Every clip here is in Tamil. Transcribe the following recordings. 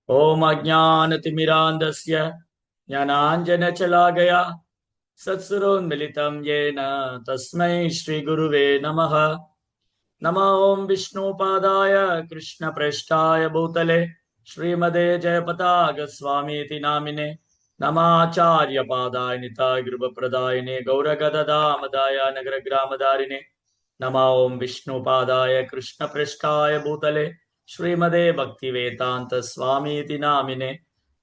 ओम अज्ञानतिमिरान्धस्य ज्ञानाञ्जनशलाकया सत्सुरोन्मिलितं येन तस्मै श्रीगुरुवे नमः। नमो ओं विष्णुपादाय कृष्णप्रेष्ठाय भूतले श्रीमदे जयपताकस्वामीति नामिने नमाचार्यपादाय निताय गृहप्रदायिने गौरगददामदाय नगरग्रामदारिणे नमो ओं विष्णुपादाय कृष्णप्रेष्ठाय भूतले श्रीमदे भक्तिवेदांत स्वामीति नामिने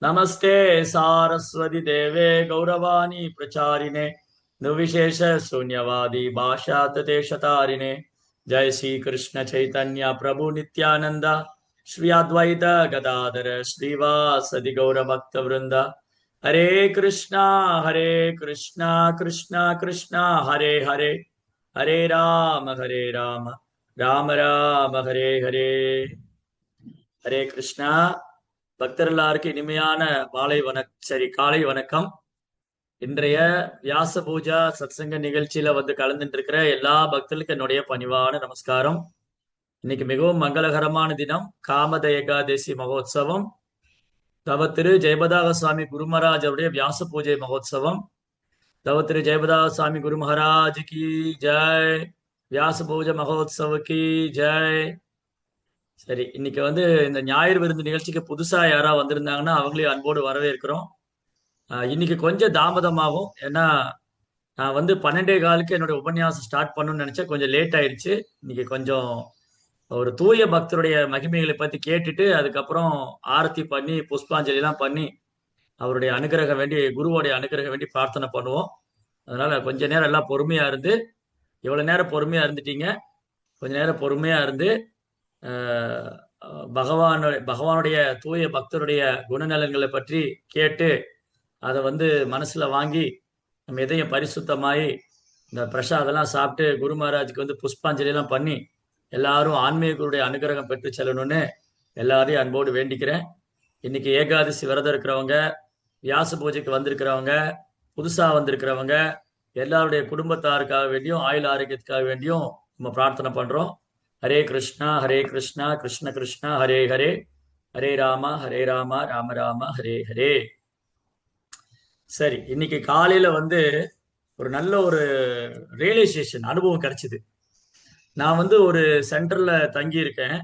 नमस्ते सारस्वती देवे गौरवाणी प्रचारिणे निर्विशेष शून्यवादी भाषात देशतारिणे जय श्री कृष्ण चैतन्य प्रभु नित्यानंद श्री अद्वैत गदाधर श्रीवासदि गौर भक्त वृंद हरे कृष्णा कृष्णा कृष्णा हरे हरे हरे राम राम राम हरे हरे ஹரே கிருஷ்ணா. பக்தர் எல்லாருக்கும் இனிமையான காலை வணக்கம். இன்றைய வியாச பூஜா சத்சங்க நிகழ்ச்சியில வந்து கலந்துட்டு இருக்கிற எல்லா பக்தர்களுக்கும் என்னுடைய பணிவான நமஸ்காரம். இன்னைக்கு மிகவும் மங்களகரமான தினம், காமத ஏகாதசி மகோத்சவம். தவ திரு ஜெயபதாக சுவாமி குரு மகாராஜ் அவருடைய வியாச பூஜை மகோத்சவம். தவ திரு ஜெயபதாக சுவாமி குரு மகாராஜ் கி ஜெய். வியாச பூஜை மகோத்சவ கி ஜெய். சரி, இன்னைக்கு வந்து இந்த ஞாயிறு விருந்து நிகழ்ச்சிக்கு புதுசா யாரா வந்திருந்தாங்கன்னா அவங்களையும் அன்போடு வரவேற்கிறோம். இன்னைக்கு கொஞ்சம் தாமதமாகும், ஏன்னா நான் வந்து 12:15 என்னுடைய உபன்யாசம் ஸ்டார்ட் பண்ணணும்னு நினைச்சேன். கொஞ்சம் லேட் ஆயிடுச்சு. இன்னைக்கு கொஞ்சம் ஒரு தூய பக்தருடைய மகிமைகளை பத்தி கேட்டுட்டு அதுக்கப்புறம் ஆரத்தி பண்ணி புஷ்பாஞ்சலி எல்லாம் பண்ணி அவருடைய அனுகிரகம் வேண்டி, குருவோடைய அனுகிரகம் வேண்டி பிரார்த்தனை பண்ணுவோம். அதனால கொஞ்ச நேரம் எல்லாம் பொறுமையா இருந்து, இவ்வளவு நேரம் பொறுமையா இருந்துட்டீங்க, கொஞ்ச நேரம் பொறுமையா இருந்து பகவானுடைய தூய பக்தருடைய குணநலன்களை பற்றி கேட்டு அதை வந்து மனசுல வாங்கி நம்ம எதையும் பரிசுத்தமாயி இந்த பிரசாதெல்லாம் சாப்பிட்டு குரு மகாராஜுக்கு வந்து புஷ்பாஞ்சலி எல்லாம் பண்ணி எல்லாரும் ஆன்மீகருடைய அனுகிரகம் பெற்று செல்லணும்னு எல்லாரையும் அன்போடு வேண்டிக்கிறேன். இன்னைக்கு ஏகாதசி விரதம் இருக்கிறவங்க, வியாச பூஜைக்கு வந்திருக்கிறவங்க, புதுசா வந்திருக்கிறவங்க எல்லாருடைய குடும்பத்தாருக்காக வேண்டியும் ஆயுள் ஆரோக்கியத்துக்காக வேண்டியும் நம்ம பிரார்த்தனை பண்றோம். ஹரே கிருஷ்ணா கிருஷ்ண கிருஷ்ணா ஹரே ஹரே, ஹரே ராமா ராம ராம ஹரே ஹரே. சரி, இன்னைக்கு காலையில வந்து ஒரு நல்ல ஒரு ரியலைசேஷன் அனுபவம் கிடைச்சிது. நான் வந்து ஒரு சென்டர்ல தங்கி இருக்கேன்.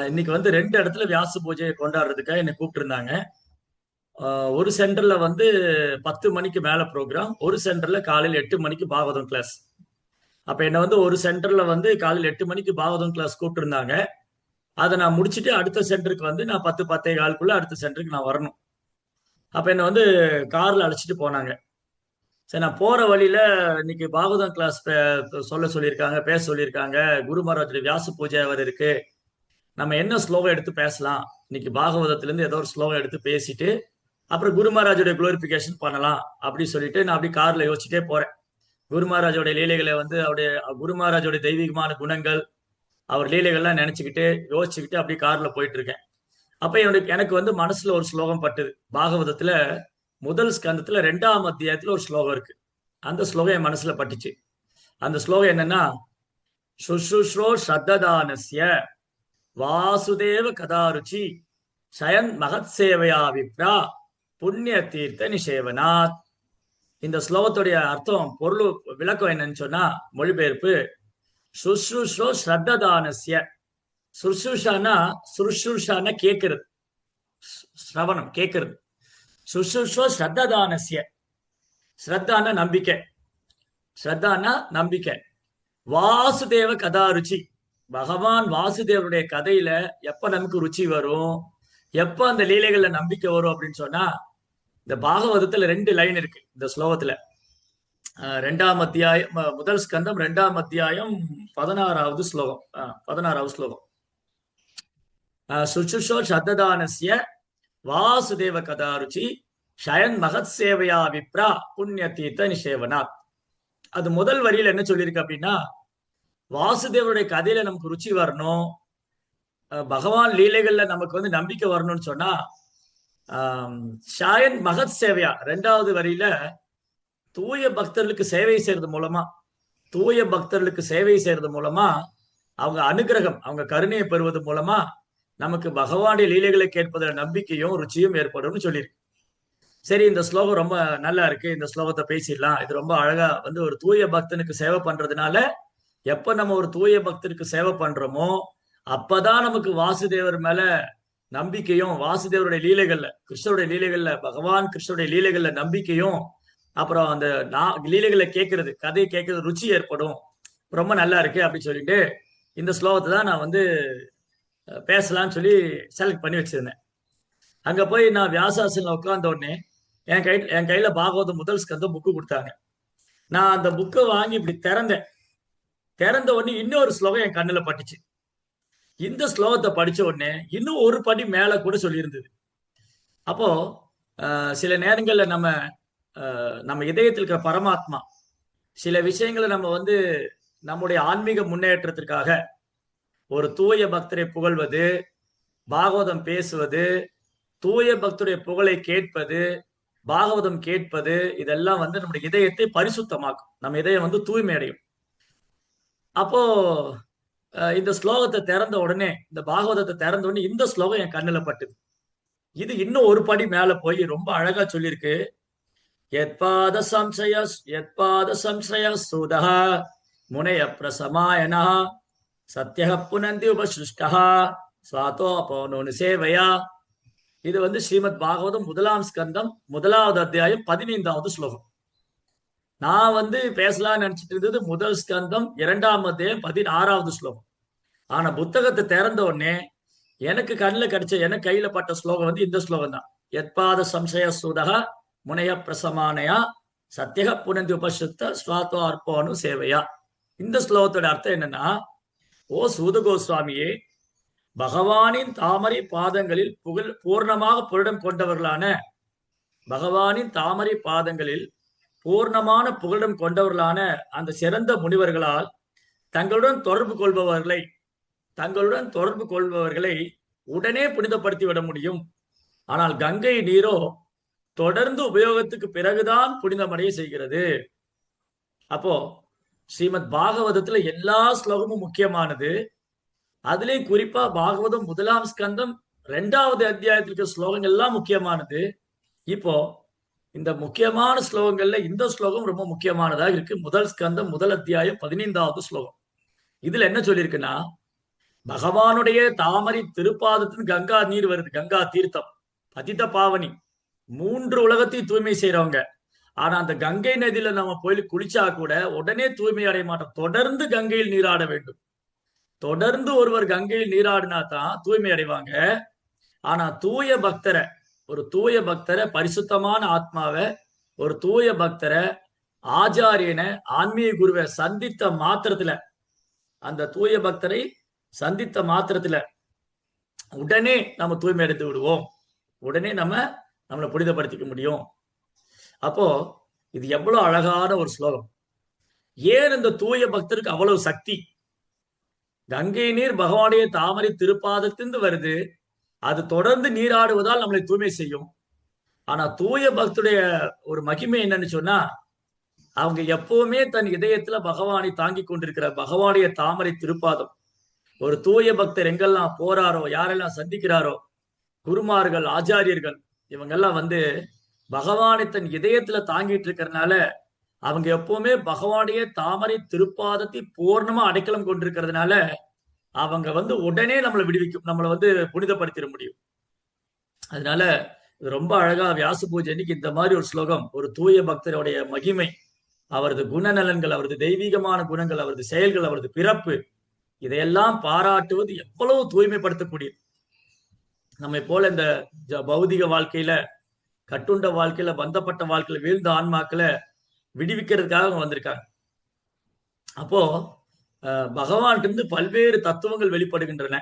இன்னைக்கு வந்து 2 இடத்துல வியாச பூஜையை கொண்டாடுறதுக்காக என்னை கூப்பிட்டு இருந்தாங்க. ஒரு சென்டர்ல வந்து 10 மணிக்கு மேல ப்ரோக்ராம், ஒரு சென்டர்ல காலையில் 8 மணிக்கு பாகவதம் கிளாஸ். அப்ப என்ன வந்து ஒரு சென்டர்ல வந்து காலையில் 8 மணிக்கு பாகவதம் கிளாஸ் கூப்பிட்டு இருந்தாங்க. அதை நான் முடிச்சுட்டு அடுத்த சென்டருக்கு வந்து நான் 10-10:15 அடுத்த சென்டருக்கு நான் வரணும். அப்ப என்ன வந்து கார்ல அழைச்சிட்டு போனாங்க. சரி, நான் போற வழியில இன்னைக்கு பாகவதம் கிளாஸ் சொல்ல சொல்லியிருக்காங்க, பேச சொல்லியிருக்காங்க. குரு மகாராஜுடைய வியாச பூஜை அவர் இருக்கு, நம்ம என்ன ஸ்லோகம் எடுத்து பேசலாம், இன்னைக்கு பாகவதத்துல இருந்து ஏதோ ஒரு ஸ்லோகம் எடுத்து பேசிட்டு அப்புறம் குரு மகாராஜுடைய குளோரிபிகேஷன் பண்ணலாம் அப்படின்னு சொல்லிட்டு நான் அப்படி கார்ல யோசிச்சுட்டே போறேன். குரு மகாராஜோடைய லீலைகளை வந்து அவருடைய குரு மகாராஜோடைய தெய்வீகமான குணங்கள், அவர் லீலைகள்லாம் நினைச்சுக்கிட்டு யோசிச்சுக்கிட்டு அப்படி கார்ல போயிட்டு இருக்கேன். அப்ப எனக்கு வந்து மனசுல ஒரு ஸ்லோகம் பட்டுது. பாகவதத்துல முதல் ஸ்கந்தத்துல 2ஆம் அத்தியாயத்துல ஒரு ஸ்லோகம் இருக்கு. அந்த ஸ்லோகம் என் மனசுல பட்டுச்சு. அந்த ஸ்லோகம் என்னன்னா, சுஷ்ருஷ்ரோ ஸ்ரத்ததானஸ்ய வாசுதேவ கதாருச்சி சயன் மகத் சேவையா விப்ரா புண்ணிய தீர்த்த நிஷேவனாத். இந்த ஸ்லோகத்துடைய அர்த்தம், பொருள் விளக்கம் என்னன்னு சொன்னா, மொழிபெயர்ப்பு, சுஷ்ருஷ்ரோ ஸ்ரத்ததானஸ்ய. சுஷ்ருஷானா கேட்கிறது, ஸ்ரவணம் கேட்கிறது. சுஷ்ருஷ்ரோ ஸ்ரத்ததானஸ்ய, ஸ்ரத்தான நம்பிக்கை, ஸ்ரத்தானா நம்பிக்கை. வாசுதேவ கதாருச்சி, பகவான் வாசுதேவருடைய கதையில எப்ப நமக்கு ருச்சி வரும், எப்ப அந்த லீலைகள்ல நம்பிக்கை வரும் அப்படின்னு சொன்னா, இந்த பாகவதத்துல 2 லைன் இருக்கு இந்த ஸ்லோகத்துல. 2ஆம் அத்தியாயம், முதல் ஸ்கந்தம் 2ஆம் அத்தியாயம் 16வது ஸ்லோகம். 16வது ஸ்லோகம், சுச்சுஷோ சத்ததானஸ்ய வாசுதேவ கதாருச்சி ஷயன் மகத் சேவையா விப்ரா புண்ணிய தீர்த்த நிஷேவனாத். அது முதல் வரியில என்ன சொல்லியிருக்கு அப்படின்னா, வாசுதேவருடைய கதையில நமக்கு ருச்சி வரணும், பகவான் லீலைகள்ல நமக்கு வந்து நம்பிக்கை வரணும்னு சொன்னா, ஷாயன் மகத் சேவையா 2வது வரியில தூய பக்தர்களுக்கு சேவை செய்யறது மூலமா, அவங்க அனுகிரகம், அவங்க கருணையை பெறுவது மூலமா நமக்கு பகவானுடைய லீலைகளை கேட்பதில் நம்பிக்கையும் ருச்சியும் ஏற்படும்னு சொல்லியிருக்கு. சரி, இந்த ஸ்லோகம் ரொம்ப நல்லா இருக்கு, இந்த ஸ்லோகத்தை பேசிடலாம். இது ரொம்ப அழகா வந்து ஒரு தூய பக்தனுக்கு சேவை பண்றதுனால, எப்ப நம்ம ஒரு தூய பக்தனுக்கு சேவை பண்றோமோ அப்பதான் நமக்கு வாசுதேவர் மேல நம்பிக்கையும், வாசுதேவருடைய லீலைகள்ல, கிருஷ்ணருடைய லீலைகள்ல, பகவான் கிருஷ்ணருடைய லீலைகள்ல நம்பிக்கையும், அப்புறம் அந்த லீலைகளை கேட்கறது, கதையை கேட்கறது ருச்சி ஏற்படும். ரொம்ப நல்லா இருக்கு அப்படின்னு சொல்லிட்டு இந்த ஸ்லோகத்தை தான் நான் வந்து பேசலாம்னு சொல்லி செலக்ட் பண்ணி வச்சிருந்தேன். அங்க போய் நான் வியாசாசனில் உட்கார்ந்த உடனே என் கையில பாகவதம் முதல் ஸ்கந்தம் புக்கு கொடுத்தாங்க. நான் அந்த புக்கை வாங்கி இப்படி திறந்த உடனே இன்னொரு ஸ்லோகம் என் கண்ணுல பட்டுச்சு. இந்த ஸ்லோகத்தை படிச்ச உடனே இன்னும் ஒரு படி மேல கூட சொல்லியிருந்தது. அப்போ சில நேரங்கள்ல நம்ம இதயத்தில் இருக்கிற பரமாத்மா சில விஷயங்களை நம்ம வந்து நம்முடைய ஆன்மீக முன்னேற்றத்திற்காக ஒரு தூய பக்தரை புகழ்வது, பாகவதம் பேசுவது, தூய பக்தருடைய புகழை கேட்பது, பாகவதம் கேட்பது, இதெல்லாம் வந்து நம்முடைய இதயத்தை பரிசுத்தமாக்கும். நம்ம இதயம் வந்து தூய்மை அடையும். அப்போ இந்த ஸ்லோகத்தை திறந்த உடனே, இந்த பாகவதத்தை திறந்த உடனே இந்த ஸ்லோகம் என் கண்ணுல பட்டுது. இது இன்னும் ஒரு படி மேல போய் ரொம்ப அழகா சொல்லியிருக்கு. யத்பாத சம்சய சூதா முனைய பிரசமாயனா சத்யக புனந்தி உபசிருஷ்டா சுவாதோ அப்போனு சேவையா. இது வந்து ஸ்ரீமத் பாகவதம் 1ஆம் ஸ்கந்தம் 1வது அத்தியாயம் 15வது ஸ்லோகம். நான் வந்து பேசலாம்னு நினைச்சிட்டு இருந்தது முதல் ஸ்கந்தம் 2ஆம் அத்தியாயம் 16வது ஸ்லோகம். ஆனா புத்தகத்தை திறந்த உடனே எனக்கு கண்ணில் கிடைச்ச, எனக்கு கையில பட்ட ஸ்லோகம் வந்து இந்த ஸ்லோகம் தான். யத்பாத சம்சய சூதக முனைய பிரசமானயா சத்யக புனந்தி உபசுத்த ஸ்வாதோ அர்ப்போனு சேவையா. இந்த ஸ்லோகத்தோட அர்த்தம் என்னன்னா, ஓ சூத கோஸ்வாமியே, பகவானின் தாமரை பாதங்களில் பூர்ணமாக புகலிடம் கொண்டவர்களான, பகவானின் தாமரை பாதங்களில் பூர்ணமான புகலிடம் கொண்டவர்களான அந்த சிறந்த முனிவர்களால் தங்களுடன் தொடர்பு கொள்பவர்களை உடனே புனிதப்படுத்தி விட முடியும். ஆனால் கங்கை நீரோ தொடர்ந்து உபயோகத்துக்கு பிறகுதான் புனிதமடைய செய்கிறது. அப்போ ஸ்ரீமத் பாகவதத்துல எல்லா ஸ்லோகமும் முக்கியமானது. அதுலயும் குறிப்பா பாகவதம் 1ஆம் ஸ்கந்தம் 2வது அத்தியாயத்திற்கு ஸ்லோகங்கள் எல்லாம் முக்கியமானது. இப்போ இந்த முக்கியமான ஸ்லோகங்கள்ல இந்த ஸ்லோகம் ரொம்ப முக்கியமானதாக இருக்கு. முதல் ஸ்கந்தம் 1 அத்தியாயம் 15வது ஸ்லோகம். இதுல என்ன சொல்லியிருக்குன்னா, பகவானுடைய தாமரை திருப்பாதத்தின் கங்கா நீர் வருது, கங்கா தீர்த்தம், பதித பாவனி, 3 உலகத்தையும் தூய்மை செய்யறவங்க. ஆனா அந்த கங்கை நதியில நம்ம போய் குளிச்சா கூட உடனே தூய்மை அடைய மாட்டோம். தொடர்ந்து கங்கையில் நீராட வேண்டும். தொடர்ந்து ஒருவர் கங்கையில் நீராடினா தான் தூய்மை அடைவாங்க. ஆனா ஒரு தூய பக்தரை, பரிசுத்தமான ஆத்மாவை, ஒரு தூய பக்தரை, ஆச்சாரியனை, ஆன்மீக குருவை சந்தித்த மாத்திரத்துல, அந்த தூய பக்தரை சந்தித்த மாத்திரத்துல உடனே நம்ம தூய்மை அடைந்து விடுவோம். உடனே நம்மளை புனிதப்படுத்திக்க முடியும். அப்போ இது எவ்வளவு அழகான ஒரு ஸ்லோகம். ஏன் இந்த தூய பக்தருக்கு அவ்வளவு சக்தி? கங்கை நீர் பகவானுடைய தாமரை திருப்பாதத்திலிருந்து வருது. அது தொடர்ந்து நீராடுவதால் நம்மளை தூய்மை செய்யும். ஆனா தூய பக்தருடைய ஒரு மகிமை என்னன்னு சொன்னா, அவங்க எப்பவுமே தன் இதயத்துல பகவானை தாங்கி கொண்டிருக்கிற பகவானுடைய தாமரை திருப்பாதம். ஒரு தூய பக்தர் எங்கெல்லாம் போறாரோ, யாரெல்லாம் சந்திக்கிறாரோ, குருமார்கள், ஆச்சாரியர்கள், இவங்கெல்லாம் வந்து பகவானை தன் இதயத்துல தாங்கிட்டு இருக்கிறதுனால அவங்க எப்பவுமே பகவானுடைய தாமரை திருப்பாதத்தை பூர்ணமா அடைக்கலம் கொண்டிருக்கிறதுனால அவங்க வந்து உடனே நம்மளை விடுவிக்கும், நம்மளை வந்து புனிதப்படுத்திட முடியும். அதனால ரொம்ப அழகா வியாச பூஜை அன்னைக்கு இந்த மாதிரி ஒரு ஸ்லோகம், ஒரு தூய பக்தருடைய மகிமை, அவரது குணநலன்கள், அவரது தெய்வீகமான குணங்கள், அவரது செயல்கள், அவரது பிறப்பு, இதையெல்லாம் பாராட்டுவது எவ்வளவு தூய்மைப்படுத்தக்கூடியது. நம்மை போல இந்த பௌதிக வாழ்க்கையில, கட்டுண்ட வாழ்க்கையில, பந்தப்பட்ட வாழ்க்கையில வீழ்ந்த ஆன்மாக்களை விடுவிக்கிறதுக்காக அவங்க வந்திருக்காங்க. அப்போ பகவான் இருந்து பல்வேறு தத்துவங்கள் வெளிப்படுகின்றன.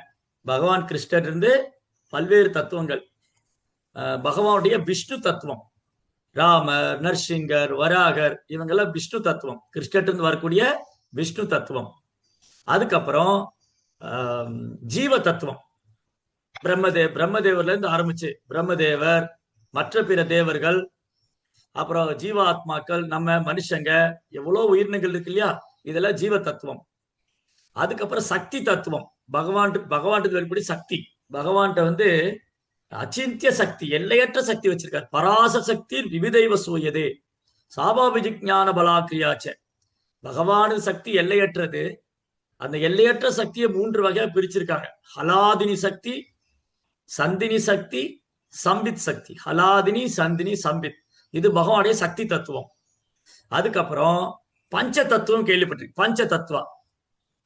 பகவான் கிருஷ்ணர் இருந்து பல்வேறு தத்துவங்கள். பகவானுடைய விஷ்ணு தத்துவம், ராமர், நரசிங்கர், வராகர், இவங்கெல்லாம் விஷ்ணு தத்துவம், கிருஷ்ணர் வரக்கூடிய விஷ்ணு தத்துவம். அதுக்கப்புறம் ஜீவ தத்துவம், பிரம்மதேவர்ல இருந்து ஆரம்பிச்சு பிரம்மதேவர், மற்ற பிற தேவர்கள், அப்புறம் ஜீவாத்மாக்கள், நம்ம மனுஷங்க, எவ்வளவு உயிரினங்கள் இருக்கு இல்லையா, இதெல்லாம் ஜீவ தத்துவம். அதுக்கப்புறம் சக்தி தத்துவம், பகவான் வரக்கூடிய சக்தி, பகவான்கிட்ட வந்து அச்சிந்திய சக்தி, எல்லையற்ற சக்தி வச்சிருக்கார். பராச சக்தி விவிதைவ சூயதே சாபாபிஜிஞான பலாக்கிரியாச்ச. பகவானது சக்தி எல்லையற்றது. அந்த எல்லையற்ற சக்தியை 3 வகையா பிரிச்சிருக்காங்க. ஹலாதினி சக்தி, சந்தினி சக்தி, சம்பித் சக்தி. ஹலாதினி, சந்தினி, சம்பித், இது பகவானுடைய சக்தி தத்துவம். அதுக்கப்புறம் பஞ்ச தத்துவம் கேள்விப்பட்டிருக்கு. பஞ்ச தத்துவா,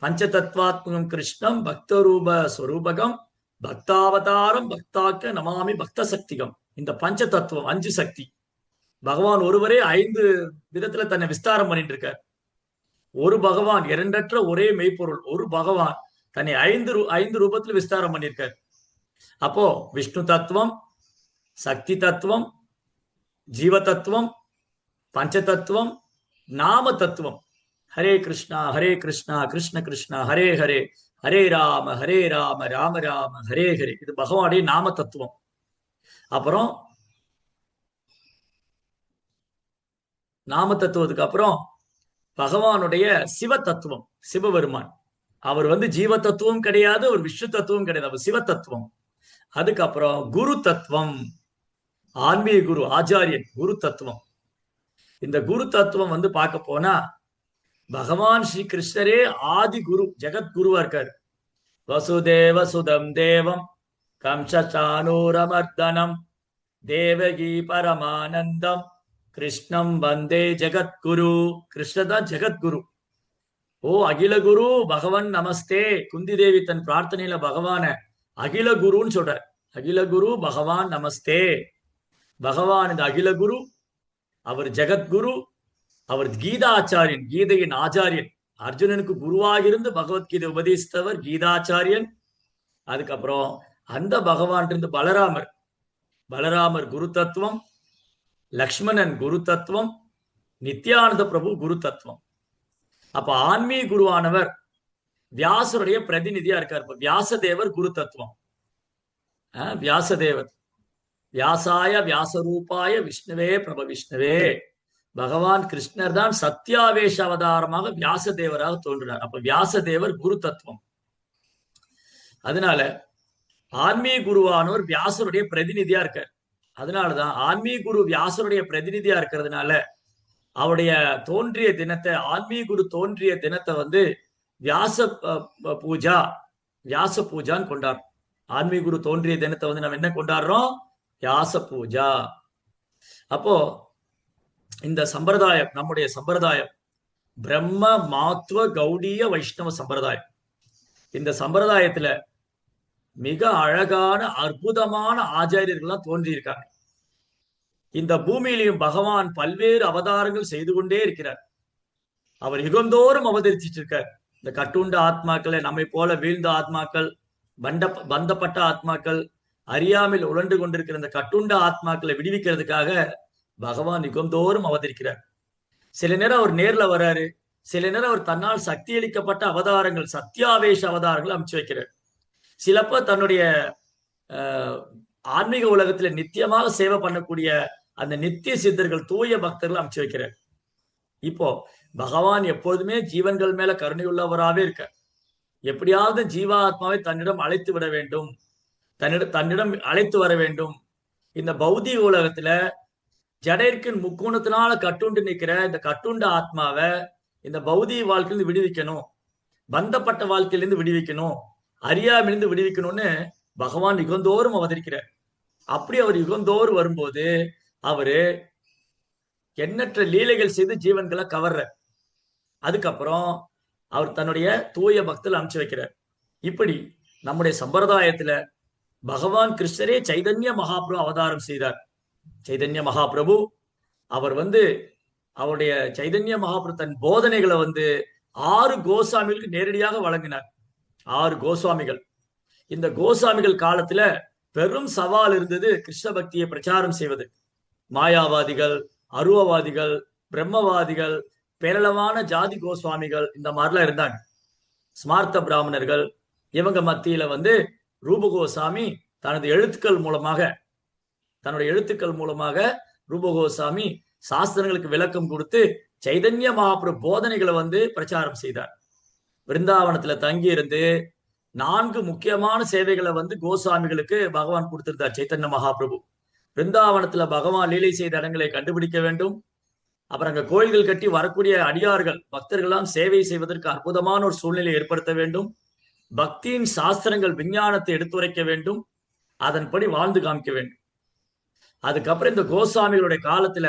பஞ்ச தத்வாத்மகம் கிருஷ்ணம் பக்தரூப ஸ்வரூபகம் பக்தாவதாரம் பக்தாக்க நமாமி பக்த சக்திகம். இந்த பஞ்ச தத்துவம் 5 சக்தி. பகவான் ஒருவரே 5 விதத்துல தன்னை விஸ்தாரம் பண்ணிட்டு இருக்கார். ஒரு பகவான், இரண்டற்ற ஒரே மெய்ப்பொருள் ஒரு பகவான் தன்னை 5 ரூபத்தில் விஸ்தாரம் பண்ணியிருக்கார். அப்போ விஷ்ணு தத்துவம், சக்தி தத்துவம், ஜீவ தத்துவம், பஞ்ச தத்துவம், நாம தத்துவம். ஹரே கிருஷ்ணா கிருஷ்ண கிருஷ்ணா ஹரே ஹரே, ஹரே ராம ராம ராம ஹரே ஹரே. இது பகவானுடைய நாம தத்துவம். அப்புறம் நாம தத்துவத்துக்கு அப்புறம் பகவானுடைய சிவ தத்துவம், சிவபெருமான். அவர் வந்து ஜீவ தத்துவம் கிடையாது, ஒரு விஷ்ணு தத்துவம் கிடையாது, அவர் சிவ தத்துவம். அதுக்கப்புறம் குரு தத்துவம், ஆன்மீக குரு, ஆச்சாரியன், குரு தத்துவம். இந்த குரு தத்துவம் வந்து பார்க்க போனா பகவான் ஸ்ரீ கிருஷ்ணரே ஆதி குரு, ஜெகத்குருவா இருக்காரு. வசுதேவ சுதம் தேவம் கம்சசானூரமர்தனம் தேவகி பரமானந்தம் கிருஷ்ணம் வந்தே ஜெகத்குரு. கிருஷ்ணதான் ஜெகத்குரு. ஓ அகில குரு பகவன் நமஸ்தே. குந்தி தேவி தன் பிரார்த்தனையில பகவான அகில குருன்னு சொல்றார். அகில குரு பகவான் நமஸ்தே. பகவான் இந்த அகில குரு, அவர் ஜெகத்குரு, அவர் கீதாச்சாரியன், கீதையின் ஆச்சாரியன். அர்ஜுனனுக்கு குருவாக இருந்து பகவத்கீதை உபதேசித்தவர் கீதாச்சாரியன். அதுக்கப்புறம் அந்த பகவான் இருந்து பலராமர், பலராமர் குரு தத்துவம், லக்ஷ்மணன் குரு தத்துவம், நித்யானந்த பிரபு குரு தத்துவம். அப்ப ஆன்மீக குருவானவர் வியாசருடைய பிரதிநிதியா இருக்கார். இப்ப வியாசதேவர் குரு தத்துவம். வியாசதேவர், வியாசாய வியாசரூபாய விஷ்ணுவே பிரப விஷ்ணுவே. பகவான் கிருஷ்ணர் தான் சத்தியாவேஷ அவதாரமாக வியாசதேவராக தோன்றினார். அப்ப வியாசதேவர் குரு தத்துவம். அதனால ஆன்மீக குருவானவர் வியாசருடைய பிரதிநிதியா இருக்கார். அதனாலதான் ஆன்மீக குரு வியாசருடைய பிரதிநிதியா இருக்கிறதுனால அவருடைய தோன்றிய தினத்தை, ஆன்மீக குரு தோன்றிய தினத்தை வந்து வியாச பூஜா, வியாச பூஜான்னு கொண்டாடுறோம். ஆன்மீக குரு தோன்றிய தினத்தை வந்து நம்ம என்ன கொண்டாடுறோம்? வியாச பூஜா. அப்போ இந்த சம்பிரதாயம், நம்முடைய சம்பிரதாயம் பிரம்ம மாத்வ கௌடிய வைஷ்ணவ சம்பிரதாயம். இந்த சம்பிரதாயத்துல மிக அழகான அற்புதமான ஆச்சாரியர்கள்லாம் தோன்றியிருக்காங்க. இந்த பூமியிலையும் பகவான் பல்வேறு அவதாரங்கள் செய்து கொண்டே இருக்கிறார். அவர் யுகந்தோறும் அவதரிச்சிட்டு இருக்கார். இந்த கட்டுண்ட ஆத்மாக்களை, நம்மை போல வீழ்ந்த ஆத்மாக்கள், பந்தப்பட்ட ஆத்மாக்கள், அறியாமல் உழண்டு கொண்டிருக்கிற இந்த கட்டுண்ட ஆத்மாக்களை விடுவிக்கிறதுக்காக பகவான் யுகந்தோறும் அவதரிக்கிறார். சில நேரம் அவர் நேர்ல வர்றாரு, சில நேரம் அவர் தன்னால் சக்தி அளிக்கப்பட்ட அவதாரங்கள், சத்தியாவேஷ அவதாரங்கள் அமைச்சு வைக்கிறார். சிலப்ப தன்னுடைய ஆன்மீக உலகத்துல நித்தியமாக சேவை பண்ணக்கூடிய அந்த நித்திய சித்தர்கள், தூய பக்தர்கள் அமைச்சு வைக்கிறார். இப்போ பகவான் எப்போதுமே ஜீவன்கள் மேல கருணை உள்ளவராகவே இருக்க. எப்படியாவது ஜீவாத்மாவை தன்னிடம் அழைத்து விட வேண்டும், தன்னிடம் அழைத்து வர வேண்டும். இந்த பௌதிக உலகத்துல ஜடைக்கின் முக்கோணத்தினால கட்டுண்டு நிற்கிற இந்த கட்டுண்ட ஆத்மாவை இந்த பௌதிக வாழ்க்கையிலிருந்து விடுவிக்கணும், பந்தப்பட்ட வாழ்க்கையிலிருந்து விடுவிக்கணும், அறியாமிலிருந்து விடுவிக்கணும்னு பகவான் யுகந்தோறும் அவதரிக்கிறார். அப்படி அவர் யுகந்தோறும் வரும்போது அவரு எண்ணற்ற லீலைகள் செய்து ஜீவன்களை கவர்ற. அதுக்கப்புறம் அவர் தன்னுடைய தூய பக்தர்கள் அனுப்பிச்சு வைக்கிறார். இப்படி நம்முடைய சம்பிரதாயத்துல பகவான் கிருஷ்ணரே சைதன்ய மகாபிரபு அவதாரம் செய்தார். சைதன்ய மகாபிரபு அவர் அவருடைய சைதன்ய மகாபிரபு தன் போதனைகளை 6 கோசாமிகளுக்கு நேரடியாக வழங்கினார். 6 கோஸ்வாமிகள். இந்த கோசாமிகள் காலத்துல பெரும் சவால் இருந்தது கிருஷ்ண பக்தியை பிரச்சாரம் செய்வது. மாயாவாதிகள், அருவவாதிகள், பிரம்மவாதிகள், பேரளவான ஜாதி கோஸ்வாமிகள் இந்த மாதிரிலாம் இருந்தாங்க. ஸ்மார்த்த பிராமணர்கள், இவங்க மத்தியில ரூப கோசாமி தனது தன்னுடைய எழுத்துக்கள் மூலமாக ரூப கோசாமி சாஸ்திரங்களுக்கு விளக்கம் கொடுத்து சைதன்ய மகாபிரபு போதனைகளை பிரச்சாரம் செய்தார். விருந்தாவனத்துல தங்கி இருந்து 4 முக்கியமான சேவைகளை வந்து கோசாமிகளுக்கு பகவான் கொடுத்திருந்தார் சைத்தன்ய மகாபிரபு. பிருந்தாவனத்துல பகவான் லீலை செய்த இடங்களை கண்டுபிடிக்க வேண்டும். அப்புறம் அங்க கோயில்கள் கட்டி வரக்கூடிய அடியார்கள் பக்தர்கள்லாம் சேவை செய்வதற்கு அற்புதமான ஒரு சூழ்நிலை ஏற்படுத்த வேண்டும். பக்தியின் சாஸ்திரங்கள் விஞ்ஞானத்தை எடுத்துரைக்க வேண்டும். அதன்படி வாழ்ந்து காமிக்க வேண்டும். அதுக்கப்புறம் இந்த கோசாமிகளுடைய காலத்துல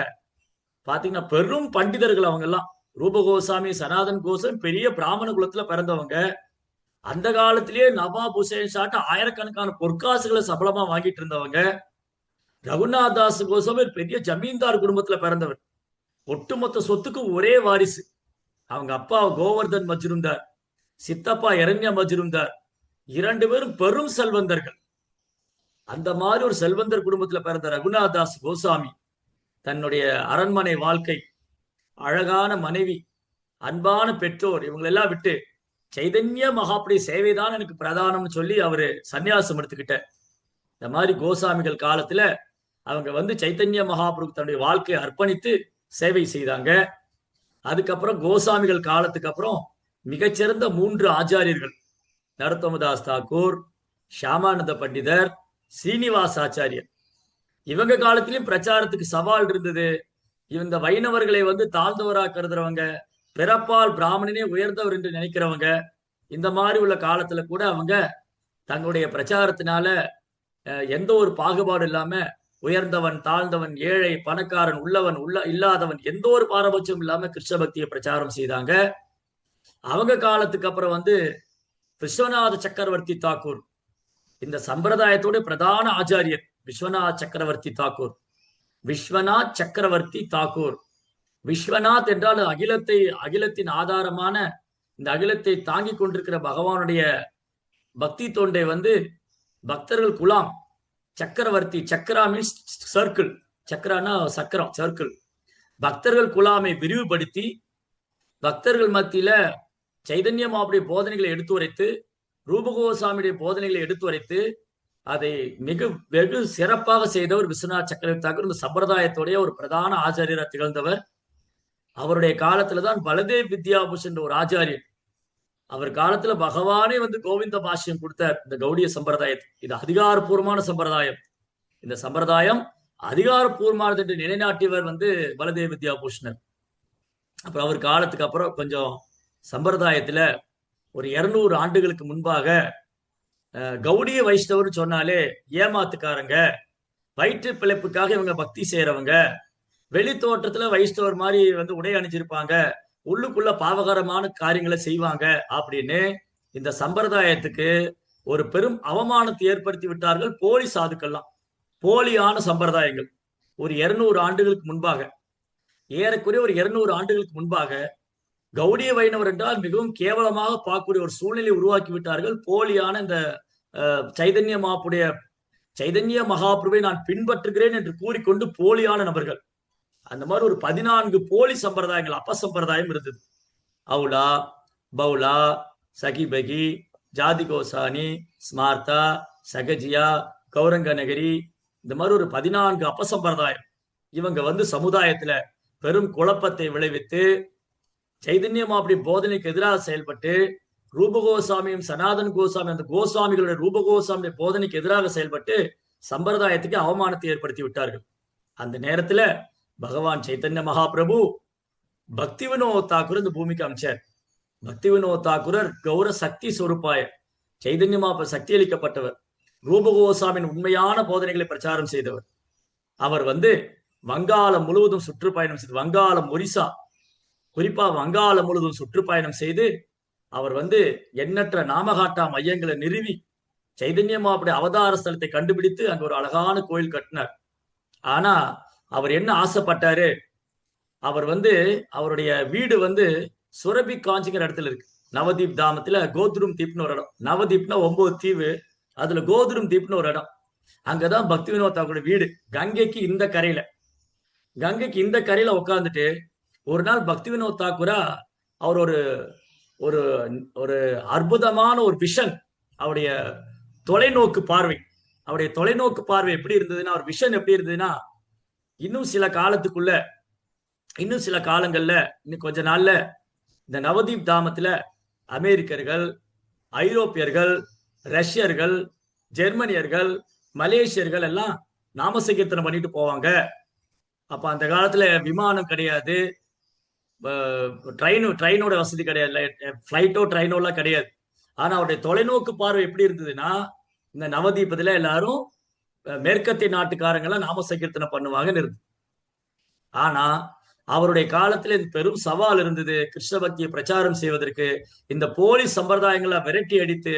பாத்தீங்கன்னா பெரும் பண்டிதர்கள் அவங்க எல்லாம். ரூப கோசாமி, சனாதன் கோசாமி பெரிய பிராமண குலத்துல பிறந்தவங்க. அந்த காலத்திலேயே நவாப் ஹுசேன் ஷாட்ட ஆயிரக்கணக்கான பொற்காசுகளை சபலமா வாங்கிட்டு இருந்தவங்க. ரகுநாத் தாஸ் கோசாமி பெரிய ஜமீன்தார் குடும்பத்துல பிறந்தவர். ஒட்டுமொத்த சொத்துக்கு ஒரே வாரிசு. அவங்க அப்பா கோவர்தன் மஜ்ரும்தார், சித்தப்பா இரண்ய மஜ்ரும்தார். 2 பேரும் பெரும் செல்வந்தர்கள். அந்த மாதிரி ஒரு செல்வந்தர் குடும்பத்துல பிறந்த ரகுநாத் தாஸ் கோசாமி தன்னுடைய அரண்மனை வாழ்க்கை, அழகான மனைவி, அன்பான பெற்றோர் இவங்களெல்லாம் விட்டு சைதன்ய மகாபுரி சேவைதான் எனக்கு பிரதானம்னு சொல்லி அவரு சன்னியாசம் எடுத்துக்கிட்ட. இந்த மாதிரி கோசாமிகள் காலத்துல அவங்க வந்து சைத்தன்ய மகாபுரு தன்னுடைய வாழ்க்கையை அர்ப்பணித்து சேவை செய்தாங்க. அதுக்கப்புறம் கோசாமிகள் காலத்துக்கு அப்புறம் மிகச்சிறந்த 3 ஆச்சாரியர்கள், நரோத்தமதாஸ் தாக்கூர், ஷியாமானந்த பண்டிதர், ஸ்ரீனிவாஸ் ஆச்சாரியர். இவங்க காலத்திலயும் பிரச்சாரத்துக்கு சவால் இருந்தது. இந்த வைணவர்களை வந்து தாழ்ந்தவரா கருதுறவங்க, பிறப்பால் பிராமணனே உயர்ந்தவர் என்று நினைக்கிறவங்க, இந்த மாதிரி உள்ள காலத்துல கூட அவங்க தங்களுடைய பிரச்சாரத்தினால எந்த ஒரு பாகுபாடு இல்லாம உயர்ந்தவன், தாழ்ந்தவன், ஏழை, பணக்காரன், உள்ளவன், இல்லாதவன், எந்த ஒரு பாரபட்சம் இல்லாம கிருஷ்ண பக்தியை பிரச்சாரம் செய்தாங்க. அவங்க காலத்துக்கு அப்புறம் வந்து விஸ்வநாத சக்கரவர்த்தி தாக்கூர், இந்த சம்பிரதாயத்தோட பிரதான ஆச்சாரியர் விஸ்வநாத் சக்கரவர்த்தி தாக்கூர். விஸ்வநாத் சக்கரவர்த்தி தாக்கூர், விஸ்வநாத் என்றால் அகிலத்தின் ஆதாரமான இந்த அகிலத்தை தாங்கி கொண்டிருக்கிற பகவானுடைய பக்தி தொண்டை வந்து பக்தர்கள் குலாம். சக்கரவர்த்தி, சக்கரா மீன்ஸ் சர்க்கிள், சக்கரானா சக்கரம், சர்க்கிள். பக்தர்கள் குலாமை விரிவுபடுத்தி பக்தர்கள் மத்தியில சைதன்ய மகாபுரிய போதனைகளை எடுத்துரைத்து, ரூபகோசாமியுடைய போதனைகளை எடுத்துரைத்து அதை வெகு சிறப்பாக செய்தவர் விஸ்வநாத் சக்கரவர்த்தி தாக்கூர். இந்த சம்பிரதாயத்துடைய ஒரு பிரதான ஆச்சாரியராக திகழ்ந்தவர். அவருடைய காலத்துலதான் பலதேவ் வித்யாபூஷன் ஒரு ஆச்சாரியர், அவர் காலத்துல பகவானே வந்து கோவிந்த பாஷ்யம் கொடுத்தார் இந்த கௌடிய சம்பிரதாயத்தை. இது அதிகாரப்பூர்வமான சம்பிரதாயம். இந்த சம்பிரதாயம் அதிகாரப்பூர்வமானது என்று நிலைநாட்டியவர் வந்து பலதேவ் வித்யாபூஷணர். அப்புறம் அவர் காலத்துக்கு அப்புறம் கொஞ்சம் சம்பிரதாயத்துல ஒரு 200 ஆண்டுகளுக்கு முன்பாக கௌடிய வைஷ்ணவர் சொன்னாலே ஏமாத்துக்காரங்க, வயிற்று பிழைப்புக்காக இவங்க பக்தி செய்யறவங்க, வெளி தோற்றத்துல வைஷ்ணவர் மாதிரி வந்து உடை அணிஞ்சிருப்பாங்க, உள்ளுக்குள்ள பாவகரமான காரியங்களை செய்வாங்க அப்படின்னு இந்த சம்பிரதாயத்துக்கு ஒரு பெரும் அவமானத்தை ஏற்படுத்தி விட்டார்கள் போலி சாதுக்கள்லாம். போலியான சம்பிரதாயங்கள் ஒரு 200 ஆண்டுகளுக்கு முன்பாக, ஏறக்குறைய ஒரு 200 ஆண்டுகளுக்கு முன்பாக கௌடிய வைணவர் என்றால் மிகவும் கேவலமாக பார்க்கக்கூடிய ஒரு சூழ்நிலை உருவாக்கி விட்டார்கள். போலியான இந்த சைதன்ய மகாபிரபுவை நான் பின்பற்றுகிறேன் என்று கூறிக்கொண்டு போலியான நபர்கள். அந்த மாதிரி ஒரு 14 போலி சம்பிரதாயங்கள், அப்பசம்பிரதாயம் இருந்தது. அவுலா, பவுலா, சகிபகி, ஜாதி கோசானி, ஸ்மார்த்தா, சகஜியா, கௌரங்க நகரி, இந்த மாதிரி ஒரு 14 அப்பசம்பிரதாயம். இவங்க வந்து சமுதாயத்துல பெரும் குழப்பத்தை விளைவித்து சைதன்ய மகாபுரி போதனைக்கு எதிராக செயல்பட்டு, ரூபகோசாமியும் சனாதன் கோசாமி, அந்த கோசாமிகளுடைய ரூபகோசாமியுடைய போதனைக்கு எதிராக செயல்பட்டு சம்பிரதாயத்துக்கு அவமானத்தை ஏற்படுத்தி விட்டார்கள். அந்த நேரத்துல பகவான் சைத்தன்ய மகாபிரபு பக்தி வினோத் தாக்கூர் இந்த பூமிக்கு அமைச்சார். பக்தி வினோத் தாக்கூரர் கௌர சக்தி சொரூபாய, சைதன்ய மகாபிரபு சக்தி அளிக்கப்பட்டவர், ரூபகோசாமியின் உண்மையான போதனைகளை பிரச்சாரம் செய்தவர். அவர் வந்து வங்காளம் முழுவதும் சுற்றுப்பயணம் செய்து, வங்காளம், ஒரிசா, குறிப்பா வங்காளம் முழுவதும் சுற்றுப்பயணம் செய்து அவர் வந்து எண்ணற்ற நாமகாட்டா மையங்களை நிறுவி சைதன்ய மகாபுரிய அவதார ஸ்தலத்தை கண்டுபிடித்து அங்க ஒரு அழகான கோயில் கட்டினார். ஆனா அவர் என்ன ஆசைப்பட்டாரு, அவர் வந்து அவருடைய வீடு வந்து சுரபி காஞ்சிங்கிற இடத்துல இருக்கு. நவதீப் தாமத்துல கோத்ரும் தீப்னு ஒரு இடம். நவதீப்னா 9 தீவு, அதுல கோத்ரும் தீப்னு ஒரு இடம். அங்கதான் பக்தி வினோத் தாக்கூருடைய வீடு. கங்கைக்கு இந்த கரையில உட்கார்ந்துட்டு ஒரு நாள் பக்தி வினோத் தாக்கூரா அவர் ஒரு ஒரு அற்புதமான ஒரு விஷன், அவருடைய தொலைநோக்கு பார்வை எப்படி இருந்ததுன்னா, அவர் விஷன் எப்படி இருந்ததுன்னா, இன்னும் சில காலங்கள்ல, இன்னும் கொஞ்ச நாள்ல இந்த நவதீப் தாமத்துல அமெரிக்கர்கள், ஐரோப்பியர்கள், ரஷ்யர்கள், ஜெர்மனியர்கள், மலேசியர்கள் எல்லாம் நாம சங்கீர்த்தனம் பண்ணிட்டு போவாங்க. அப்ப அந்த காலத்துல விமானம் கிடையாது, ட்ரெயினோட வசதி கிடையாது, ஃபிளைட்டோ ட்ரெயினோ எல்லாம் கிடையாது. ஆனா அவருடைய தொலைநோக்கு பார்வை எப்படி இருந்ததுன்னா, இந்த நவதீபத்துல எல்லாரும் மேற்கத்திய நாட்டுக்காரங்க எல்லாம் நாம சங்கீர்த்தனம் பண்ணுவாங்கன்னு இருந்து. ஆனா அவருடைய காலத்துல இந்த பெரும் சவால் இருந்தது. கிருஷ்ண பக்தியை பிரச்சாரம் செய்வதற்கு இந்த போலி சம்பிரதாயங்களை விரட்டி அடித்து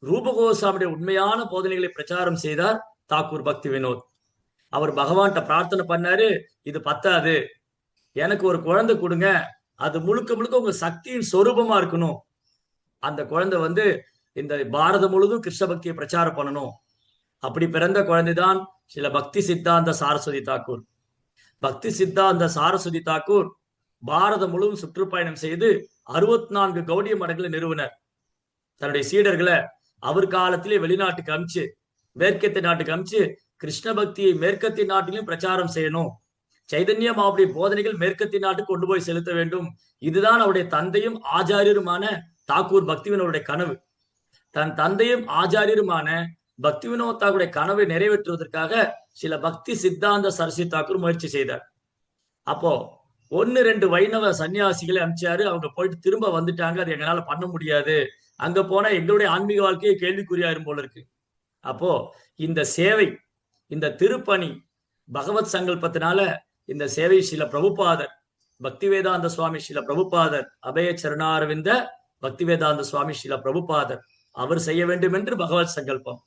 ரூபகோசாமியுடைய உண்மையான போதனைகளை பிரச்சாரம் செய்தார் தாக்கூர் பக்தி வினோத். அவர் பகவான்கிட்ட பிரார்த்தனை பண்ணாரு, இது பத்தாது, எனக்கு ஒரு குழந்தை கொடுங்க, அது முழுக்க முழுக்க உங்க சக்தியின் சொரூபமா இருக்கணும். அந்த குழந்தை வந்து இந்த பாரதம் முழுதும் கிருஷ்ண பக்தியை பிரச்சாரம் பண்ணணும். அப்படி பிறந்த குழந்தைதான் சில பக்தி சித்தாந்த சாரஸ்வதி தாக்கூர். பக்தி சித்தாந்த சாரஸ்வதி தாக்கூர் பாரதம் முழுவதும் சுற்றுப்பயணம் செய்து 64 கௌடிய மடங்களை நிறுவனர். தன்னுடைய சீடர்களை அவர் காலத்திலே வெளிநாட்டுக்கு அமிச்சு, மேற்கத்திய நாட்டுக்கு அமிச்சு கிருஷ்ண பக்தியை மேற்கத்திய நாட்டிலும் பிரச்சாரம் செய்யணும், சைதன்ய மாவுடைய போதனைகள் மேற்கத்திய நாட்டுக்கு கொண்டு போய் செலுத்த வேண்டும். இதுதான் அவருடைய தந்தையும் ஆச்சாரியருமான தாக்கூர் பக்திவினோருடைய கனவு. தன் தந்தையும் ஆச்சாரியருமான பக்தி வினோத் தாக்கூருடைய கனவை நிறைவேற்றுவதற்காக சில பக்தி சித்தாந்த சரஸ்வதி தாக்கூர் முயற்சி செய்தார். அப்போ 1-2 வைணவ சன்னியாசிகளை அனுப்பிச்சாரு. அவங்க போயிட்டு திரும்ப வந்துட்டாங்க, அது எங்களால பண்ண முடியாது, அங்க போனா எங்களுடைய ஆன்மீக வாழ்க்கையை கேள்விக்குறியாயிரும் போல இருக்கு. அப்போ இந்த சேவை, இந்த திருப்பணி பகவத் சங்கல்பத்தினால இந்த சேவை சில பிரபுபாதர், பக்தி வேதாந்த சுவாமி சில பிரபுபாதர், அபய சரணாரவிந்த பக்தி வேதாந்த சுவாமி சில பிரபுபாதர் அவர் செய்ய வேண்டும் என்று பகவத் சங்கல்பம்.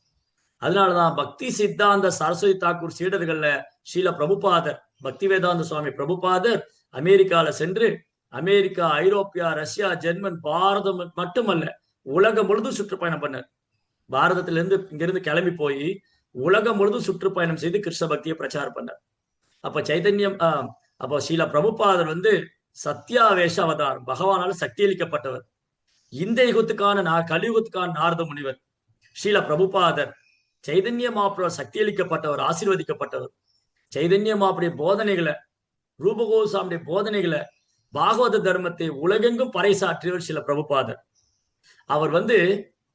அதனாலதான் பக்தி சித்தாந்த சரஸ்வதி தாக்கூர் சீடர்கள்ல ஸ்ரீல பிரபுபாதர், பக்தி வேதாந்த சுவாமி பிரபுபாதர் அமெரிக்கால சென்று அமெரிக்கா, ஐரோப்பியா, ரஷ்யா, ஜெர்மன், பாரதம் மட்டுமல்ல உலகம் முழுதும் சுற்றுப்பயணம் பண்ணார். பாரதத்திலிருந்து இங்கிருந்து கிளம்பி போய் உலகம் முழுதும் சுற்றுப்பயணம் செய்து கிருஷ்ண பக்தியை பிரச்சாரம் பண்ணார். அப்ப சைதன்யம் அப்போ ஸ்ரீல பிரபுபாதர் வந்து சத்தியாவேஷ அவதாரம், பகவானால சக்தி அளிக்கப்பட்டவர். இந்த யுகத்துக்கான கலியுகத்துக்கான நாரத முனிவர். ஸ்ரீல பிரபுபாதர் சைதன்ய மாப்ர சக்தி அளிக்கப்பட்டவர், ஆசீர்வதிக்கப்பட்டவர். சைதன்ய மாப்புடைய போதனைகளை, ரூபகோசாமியுடைய போதனைகளை, பாகவத தர்மத்தை உலகெங்கும் பறைசாற்றியவர் சில பிரபுபாதர். அவர் வந்து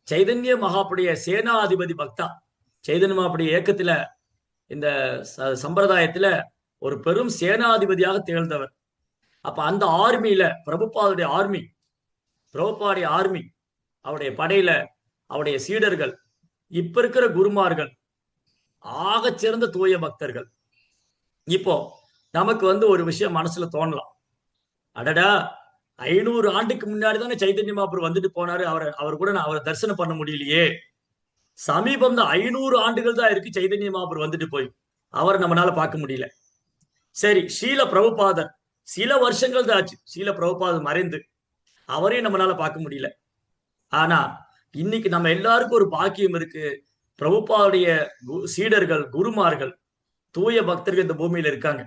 சைதன்ய மகாப்புடைய சேனாதிபதி பக்தா. சைதன்ய மகாப்புடைய இயக்கத்துல, இந்த சம்பிரதாயத்துல ஒரு பெரும் சேனாதிபதியாக திகழ்ந்தவர். அப்ப அந்த ஆர்மியில பிரபுபாதுடைய ஆர்மி, பிரபுபாடைய ஆர்மி, அவருடைய படையில அவருடைய சீடர்கள், இப்ப இருக்கிற குருமார்கள், ஆகச் சிறந்த தூய பக்தர்கள். இப்போ நமக்கு வந்து ஒரு விஷயம் மனசுல தோணலாம், அடடா 500 ஆண்டுக்கு முன்னாடி தானே சைதன்ய மகாபுரு வந்துட்டு போனாரு, அவர் கூட நான் அவரை தரிசனம் பண்ண முடியலையே. சமீபம் தான் 500 ஆண்டுகள் தான் இருக்கு சைதன்ய மகாபுரு வந்துட்டு போய், அவரை நம்மளால பார்க்க முடியல. சரி, ஸ்ரீல பிரபுபாதர் சில வருஷங்கள் தான் ஆச்சு ஸ்ரீல பிரபுபாதர் மறைந்து, அவரையும் நம்மளால பார்க்க முடியல. ஆனா இன்னைக்கு நம்ம எல்லாருக்கும் ஒரு பாக்கியம் இருக்கு. பிரபுபாவுடைய சீடர்கள், குருமார்கள், தூய பக்தர்கள் இந்த பூமியில இருக்காங்க.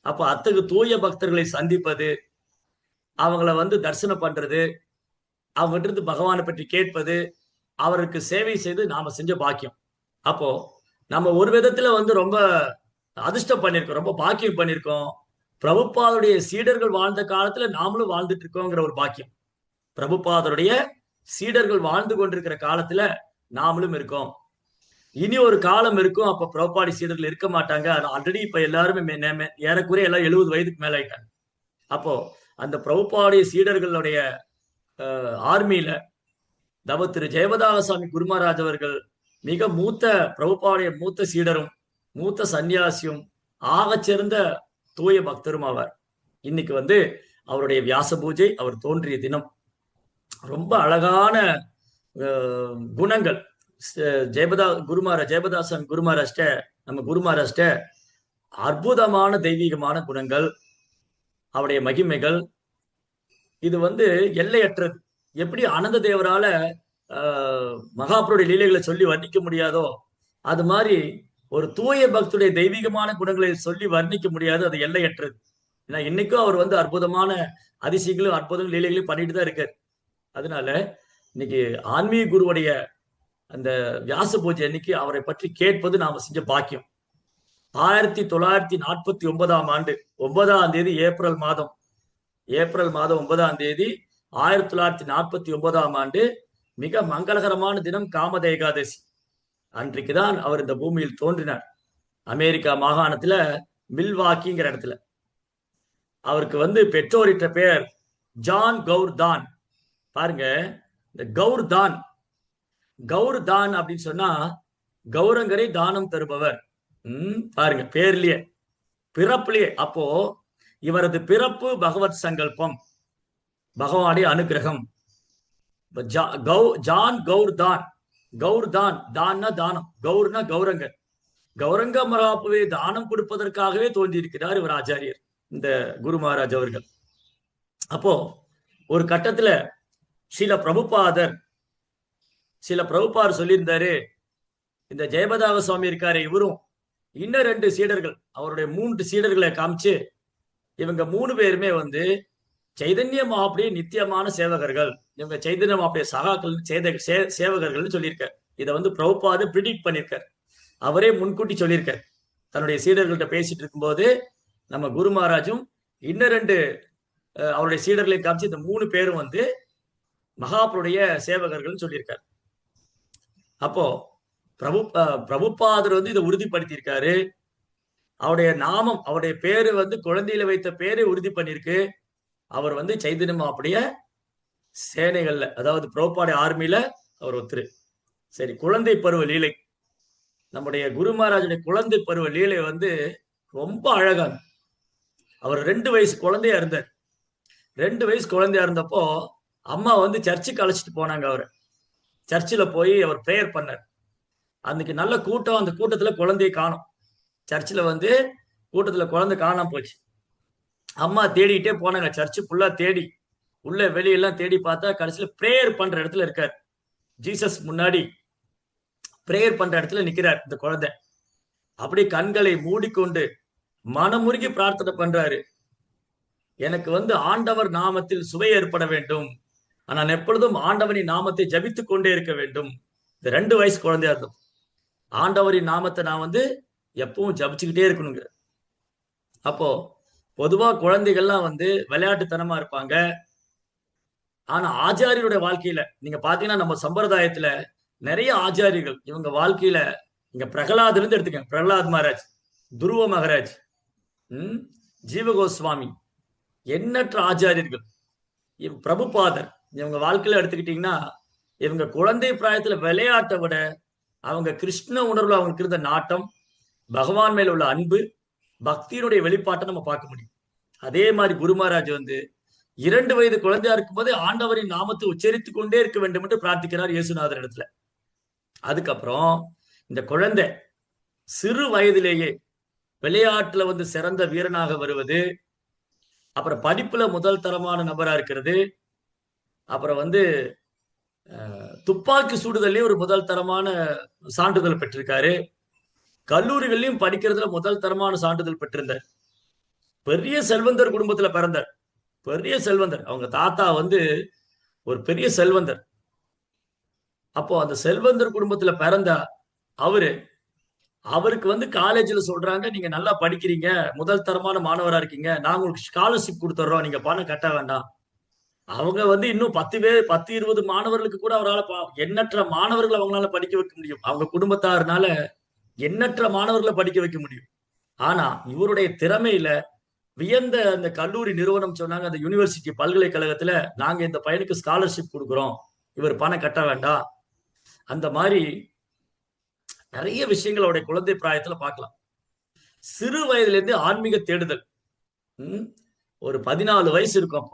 அப்ப அத்தகைய தூய பக்தர்களை சந்திப்பது, அவங்கள வந்து தரிசனம் பண்றது, அவங்ககிட்ட இருந்து பகவானை பற்றி கேட்பது, அவருக்கு சேவை செய்து நாம செஞ்ச பாக்கியம். அப்போ நம்ம ஒரு விதத்துல வந்து ரொம்ப அதிர்ஷ்டம் பண்ணிருக்கோம், ரொம்ப பாக்கியம் பண்ணிருக்கோம். பிரபுபாதுடைய சீடர்கள் வாழ்ந்த காலத்துல நாமளும் வாழ்ந்துட்டு இருக்கோங்கிற ஒரு பாக்கியம். பிரபுபாதருடைய சீடர்கள் வாழ்ந்து கொண்டிருக்கிற காலத்துல நாமளும் இருக்கோம். இனி ஒரு காலம் இருக்கும், அப்ப பிரபுபாடி சீடர்கள் இருக்க மாட்டாங்க. ஆல்ரெடி இப்ப எல்லாருமே ஏறக்குறைய எல்லாம் 70 வயதுக்கு மேல ஆயிட்டாங்க. அப்போ அந்த பிரபுபாடைய சீடர்களுடைய ஆர்மியில தவ திரு ஜெயபதாசாமி குருமராஜ் அவர்கள் மிக மூத்த பிரபுபாடைய மூத்த சீடரும் மூத்த சன்னியாசியும் ஆகச்சிறந்த தூய பக்தரும் ஆவார். இன்னைக்கு வந்து அவருடைய வியாச பூஜை, அவர் தோன்றிய தினம். ரொம்ப அழகான குணங்கள் ஜெயபதாசன் குருமராஜ்ட, நம்ம குருமராஜ்ட அற்புதமான தெய்வீகமான குணங்கள், அவருடைய மகிமைகள், இது வந்து எல்லையற்றது. எப்படி அனந்த தேவரால மகாபுருடைய லீலைகளை சொல்லி வர்ணிக்க முடியாதோ, அது மாதிரி ஒரு தூய பக்துடைய தெய்வீகமான குணங்களை சொல்லி வர்ணிக்க முடியாது, அது எல்லையற்றது. ஏன்னா இன்னைக்கும் அவர் வந்து அற்புதமான அதிசயங்களும் அற்புதம் லீலைகளையும் பண்ணிட்டு தான் இருக்காரு. அதனால இன்னைக்கு ஆன்மீக குருவுடைய அந்த வியாச பூஜை அன்னைக்கு அவரை பற்றி கேட்பது நாம செஞ்ச பாக்கியம். 1949ஆம் ஆண்டு 9ஆம் தேதி ஏப்ரல் மாதம் 9ஆம் தேதி 1949ஆம் ஆண்டு மிக மங்களகரமான தினம் காமத ஏகாதசி. அன்றைக்குதான் அவர் இந்த பூமியில் தோன்றினார். அமெரிக்கா மாகாணத்துல மில்வாக்கிங்கிற இடத்துல. அவருக்கு பெற்றோரிட்ட பெயர் ஜான் கவுர் தான். பாருங்க, இந்த கவுர் தான், கவுர் தான் அப்படின்னு சொன்னா கௌரங்கரை தானம் தருபவர். பாருங்க, பேர்லயே பிறப்புலயே. அப்போ இவரது பிறப்பு பகவத் சங்கல்பம், பகவானுடைய அனுகிரகம். ஜான் கவுர் தான். கவுர் தான், தான்னா தானம், கௌர்னா கௌரங்கர். கௌரங்க மகாபுவை தானம் கொடுப்பதற்காகவே தோன்றியிருக்கிறார் இவர் ஆச்சாரியர், இந்த குரு மகாராஜ் அவர்கள். அப்போ ஒரு கட்டத்துல சில பிரபுபாதர் சொல்லியிருந்தாரு, இந்த ஜெயபதாக சுவாமி இருக்காரு, இவரும் இன்னும் 2 சீடர்கள், அவருடைய 3 சீடர்களை காமிச்சு, இவங்க 3 பேருமே சைதன்ய மகாபுடைய நித்தியமான சேவகர்கள், இவங்க சைதன்ய மகாபுடைய சகாக்கள் சேவகர்கள் சொல்லியிருக்கார். இதை பிரபுபாத பிரிடிக்ட் பண்ணியிருக்கார், அவரே முன்கூட்டி சொல்லியிருக்கார். தன்னுடைய சீடர்கள்ட்ட பேசிட்டு இருக்கும்போது நம்ம குரு மகாராஜும் இன்னும் 2 அவருடைய சீடர்களை காமிச்சு இந்த 3 பேரும் மகாபுருடைய சேவகர்கள் சொல்லியிருக்கார். அப்போ பிரபுபாதர் இதை உறுதிப்படுத்தியிருக்காரு. அவருடைய நாமம், அவருடைய பேரு குழந்தையில வைத்த பேரை உறுதி பண்ணிருக்கு. அவர் சைதன்ய மகாபுடைய சேனைகள்ல, அதாவது பிரபுபாடைய ஆர்மியில அவர் ஒத்துரு. சரி, குழந்தை பருவ லீலை. நம்முடைய குரு மகாராஜுடைய குழந்தை பருவ லீலை ரொம்ப அழகான. அவர் 2 வயசு குழந்தையா இருந்தார். 2 வயசு குழந்தையா இருந்தப்போ அம்மா சர்ச்சுக்கு அழைச்சிட்டு போனாங்க. அவரை சர்ச்சில் போய் அவர் பிரேயர் பண்ணார். அன்னைக்கு நல்ல கூட்டம். அந்த கூட்டத்துல குழந்தையை காணும். சர்ச்சில் கூட்டத்துல குழந்தை காணாம போச்சு. அம்மா தேடிட்டே போனாங்க, சர்ச்சு ஃபுல்லா தேடி, உள்ள வெளியெல்லாம் தேடி பார்த்தா கடைசியில பிரேயர் பண்ற இடத்துல இருக்கார். ஜீசஸ் முன்னாடி பிரேயர் பண்ற இடத்துல நிக்கிறார் இந்த குழந்தை. அப்படி கண்களை மூடிக்கொண்டு மனமுருகி பிரார்த்தனை பண்றாரு, எனக்கு ஆண்டவர் நாமத்தில் சுவை ஏற்பட வேண்டும், நான் எப்பொழுதும் ஆண்டவரின் நாமத்தை ஜபித்துக் கொண்டே இருக்க வேண்டும். இந்த 2 வயசு குழந்தையா இருந்தோம். ஆண்டவரின் நாமத்தை நான் எப்பவும் ஜபிச்சுக்கிட்டே இருக்கணுங்க. அப்போ பொதுவா குழந்தைகள்லாம் விளையாட்டுத்தனமா இருப்பாங்க. ஆனா ஆச்சாரியருடைய வாழ்க்கையில நீங்க பாத்தீங்கன்னா, நம்ம சம்பிரதாயத்துல நிறைய ஆச்சாரியர்கள் இவங்க வாழ்க்கையில, இங்க பிரகலாதுல இருந்து எடுத்துக்க, பிரகலாத் மகாராஜ், துருவ மகாராஜ், ஜீவகோஸ்வாமி, எண்ணற்ற ஆச்சாரியர்கள், பிரபுபாதர், இவங்க வாழ்க்கையில எடுத்துக்கிட்டீங்கன்னா, இவங்க குழந்தை பிராயத்துல விளையாட்டை விட அவங்க கிருஷ்ண உணர்வுல அவங்களுக்கு இருந்த நாட்டம், பகவான் மேல உள்ள அன்பு, பக்தியினுடைய வெளிப்பாட்டை நம்ம பார்க்க முடியும். அதே மாதிரி குரு மகாராஜ் 2 வயது குழந்தையா இருக்கும் போதே ஆண்டவரின் நாமத்தை உச்சரித்துக் கொண்டே இருக்க வேண்டும் என்று பிரார்த்திக்கிறார் இயேசுநாதர் இடத்துல. அதுக்கப்புறம் இந்த குழந்தை சிறு வயதிலேயே விளையாட்டுல சிறந்த வீரனாக வருவது, அப்புறம் படிப்புல முதல் தரமான நபரா இருக்கிறது, அப்புறம் துப்பாக்கி சுடுதலே ஒரு முதல் தரமான சான்றிதழ் பெற்றிருக்காரு. கல்லூரிகள்லயும் படிக்கிறதுல முதல் தரமான சான்றிதழ் பெற்றிருந்தார். பெரிய செல்வந்தர் குடும்பத்துல பிறந்தார். பெரிய செல்வந்தர், அவங்க தாத்தா ஒரு பெரிய செல்வந்தர். அப்போ அந்த செல்வந்தர் குடும்பத்துல பிறந்தா அவருக்கு காலேஜ்ல சொல்றாங்க, நீங்க நல்லா படிக்கிறீங்க, முதல் தரமான மாணவரா இருக்கீங்க, நாங்க உங்களுக்கு ஸ்காலர்ஷிப் கொடுத்துட்றோம், நீங்க பணம் கட்ட வேண்டாம். அவங்க இன்னும் 10 பேர் 10 20 மாணவர்களுக்கு கூட அவரால் எண்ணற்ற மாணவர்களை அவங்களால படிக்க வைக்க முடியும். அவங்க குடும்பத்தாருனால எண்ணற்ற மாணவர்களை படிக்க வைக்க முடியும். ஆனா இவருடைய திறமையில வியந்த அந்த கல்லூரி நிறுவனம் சொன்னாங்க, அந்த யூனிவர்சிட்டி பல்கலைக்கழகத்துல, நாங்க இந்த பையனுக்கு ஸ்காலர்ஷிப் கொடுக்குறோம், இவர் பணம் கட்ட வேண்டாம். அந்த மாதிரி நிறைய விஷயங்கள் அவருடைய குழந்தை பிராயத்துல பார்க்கலாம். சிறு வயதுல இருந்து ஆன்மீக தேடுதல். ஒரு 14 வயசு இருக்கும்.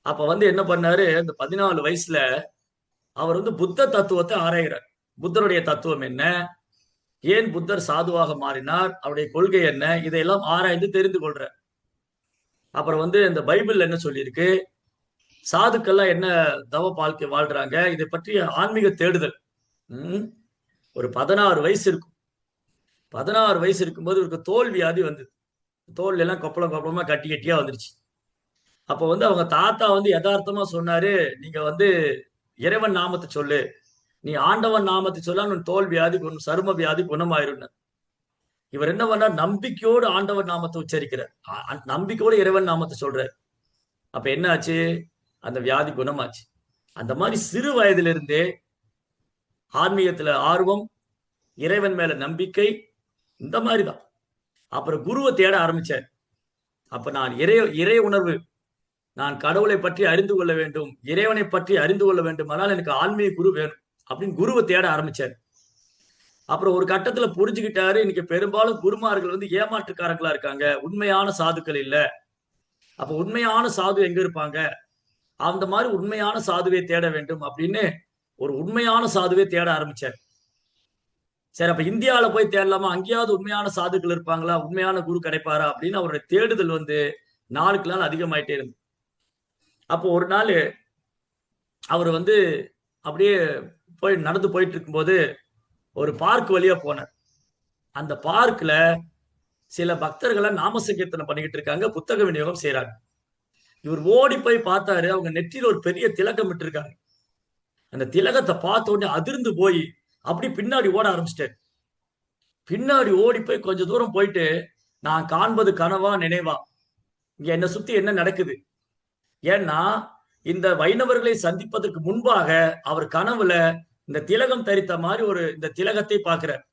அப்ப என்ன பண்ணாரு, அந்த 14 வயசுல அவர் புத்த தத்துவத்தை ஆராய்கிறார். புத்தருடைய தத்துவம் என்ன, ஏன் புத்தர் சாதுவாக மாறினார், அவருடைய கொள்கை என்ன, இதையெல்லாம் ஆராய்ந்து தெரிந்து கொள்றார். அப்புறம் இந்த பைபிள் என்ன சொல்லியிருக்கு, சாதுக்கள்லாம் என்ன தவ வாழ்க்கை வாழ்றாங்க, இதை பற்றிய ஆன்மீக தேடுதல். ஒரு 16 வயசு இருக்கும். 16 வயசு இருக்கும்போது இவருக்கு தோல் வியாதி வந்தது. தோல் எல்லாம் கொப்பளம் கொப்பளமா கட்டி கட்டியா வந்துருச்சு. அப்போ அவங்க தாத்தா யதார்த்தமா சொன்னாரு, நீங்க இறைவன் நாமத்தை சொல்லு, நீ ஆண்டவன் நாமத்தை சொல்ல உன் தோல் வியாதி சரும வியாதி குணமாயிரும். இவர் என்ன பண்ணார், நம்பிக்கையோடு ஆண்டவன் நாமத்தை உச்சரிக்கிறார், நம்பிக்கையோடு இறைவன் நாமத்தை சொல்றார். அப்ப என்ன ஆச்சு, அந்த வியாதி குணமாச்சு. அந்த மாதிரி சிறு வயதிலிருந்தே ஆன்மீகத்துல ஆர்வம், இறைவன் மேல நம்பிக்கை, இந்த மாதிரிதான். அப்புறம் குருவை தேட ஆரம்பிச்சார். அப்ப நான் இறை இறை உணர்வு, நான் கடவுளை பற்றி அறிந்து கொள்ள வேண்டும், இறைவனை பற்றி அறிந்து கொள்ள வேண்டும், ஆனால் எனக்கு ஆன்மீக குரு வேணும் அப்படின்னு குருவை தேட ஆரம்பிச்சார். அப்புறம் ஒரு கட்டத்துல புரிஞ்சுக்கிட்டாரு, இன்னைக்கு பெரும்பாலும் குருமார்கள் வந்து ஏமாற்றுக்காரங்களா இருக்காங்க, உண்மையான சாதுக்கள் இல்ல. அப்ப உண்மையான சாது எங்க இருப்பாங்க, அந்த மாதிரி உண்மையான சாதுவை தேட வேண்டும் அப்படின்னு ஒரு உண்மையான சாதுவை தேட ஆரம்பிச்சார். சரி, அப்ப இந்தியாவில போய் தேடலாமா, அங்கேயாவது உண்மையான சாதுக்கள் இருப்பாங்களா, உண்மையான குரு கிடைப்பாரா அப்படின்னு அவருடைய தேடுதல் வந்து நாளுக்கு நாள் அதிகமாயிட்டே இருந்து. அப்போ ஒரு நாள் அவர் வந்து அப்படியே போய் நடந்து போயிட்டு இருக்கும்போது ஒரு பார்க் வழியா போனார். அந்த பார்க்ல சில பக்தர்களை நாம சங்கீர்த்தனம் பண்ணிக்கிட்டு இருக்காங்க, புத்தக விநியோகம் செய்யறாங்க. இவர் ஓடி போய் பார்த்தாரு, அவங்க நெற்றியில ஒரு பெரிய திலகம் விட்டுருக்காங்க. அந்த திலகத்தை பார்த்த உடனே அதிர்ந்து போய் அப்படி பின்னாடி ஓட ஆரம்பிச்சிட்டாரு. பின்னாடி ஓடி போய் கொஞ்ச தூரம் போயிட்டு, நான் காண்பது கனவா நினைவா, இங்க என்ன சுத்தி என்ன நடக்குது? ஏன்னா இந்த வைணவர்களை சந்திப்பதற்கு முன்பாக அவர் கனவுல இந்த திலகம் தரித்த மாதிரி இந்த திலகத்தை பார்க்கிறார்.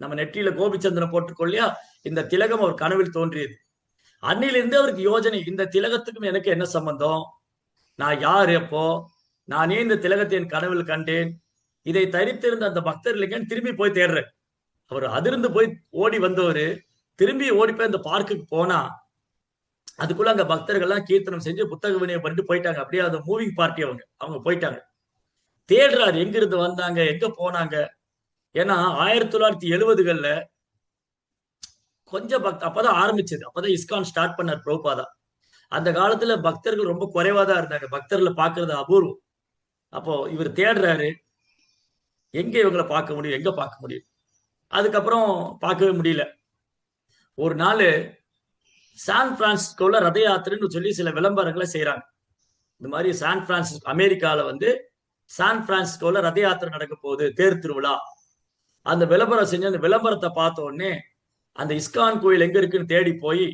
நம்ம நெற்றியில கோபிச்சந்திரன் போட்டுக்கொள்ளையா, இந்த திலகம் அவர் கனவில் தோன்றியது. அன்னிலிருந்து அவருக்கு யோஜனை, இந்த திலகத்துக்கும் எனக்கு என்ன சம்பந்தம், நான் யாரு, அப்போ நானே இந்த திலகத்தை என் கனவில் கண்டேன், இதை தரித்திருந்த அந்த பக்தர் இல்லைங்கன்னு திரும்பி போய் தேடுறார். அவர் அதிர்ந்து போய் ஓடி வந்தவரு திரும்பி ஓடி போய் அந்த பார்க்குக்கு போனா, அதுக்குள்ள அங்க பக்தர்கள்லாம் கீர்த்தனம் செஞ்சு புத்தக விநியோகம் பண்ணிட்டு போயிட்டாங்க. அப்படியே அந்த மூவிங் பார்ட்டி அவங்க போயிட்டாங்க. தேடுறாரு, எங்க இருந்து வந்தாங்க, எங்க போனாங்க. ஏன்னா 1970கள்ல கொஞ்சம் அப்பதான் ஆரம்பிச்சது, அப்பதான் இஸ்கான் ஸ்டார்ட் பண்ணார் பிரபுபாதா. அந்த காலத்துல பக்தர்கள் ரொம்ப குறைவாதான் இருந்தாங்க, பக்தர்களை பார்க்கறது அபூர்வம். அப்போ இவர் தேடுறாரு, எங்க இவங்களை பார்க்க முடியும், எங்க பார்க்க முடியும். அதுக்கப்புறம் பார்க்கவே முடியல. ஒரு நாள் சான் பிரான்சிஸ்கோல ரத யாத்திரைன்னு சொல்லி சில விளம்பரங்களை செய்யறாங்க. இந்த மாதிரி சான் பிரான்சிஸ்கோ, அமெரிக்கால வந்து சான் பிரான்சிஸ்கோல ரத யாத்திரை நடக்க போகுது, தேர் திருவிழா. அந்த விளம்பரம் செஞ்சு அந்த விளம்பரத்தை பார்த்த உடனே அந்த இஸ்கான் கோயில் எங்க இருக்குன்னு தேடி போய்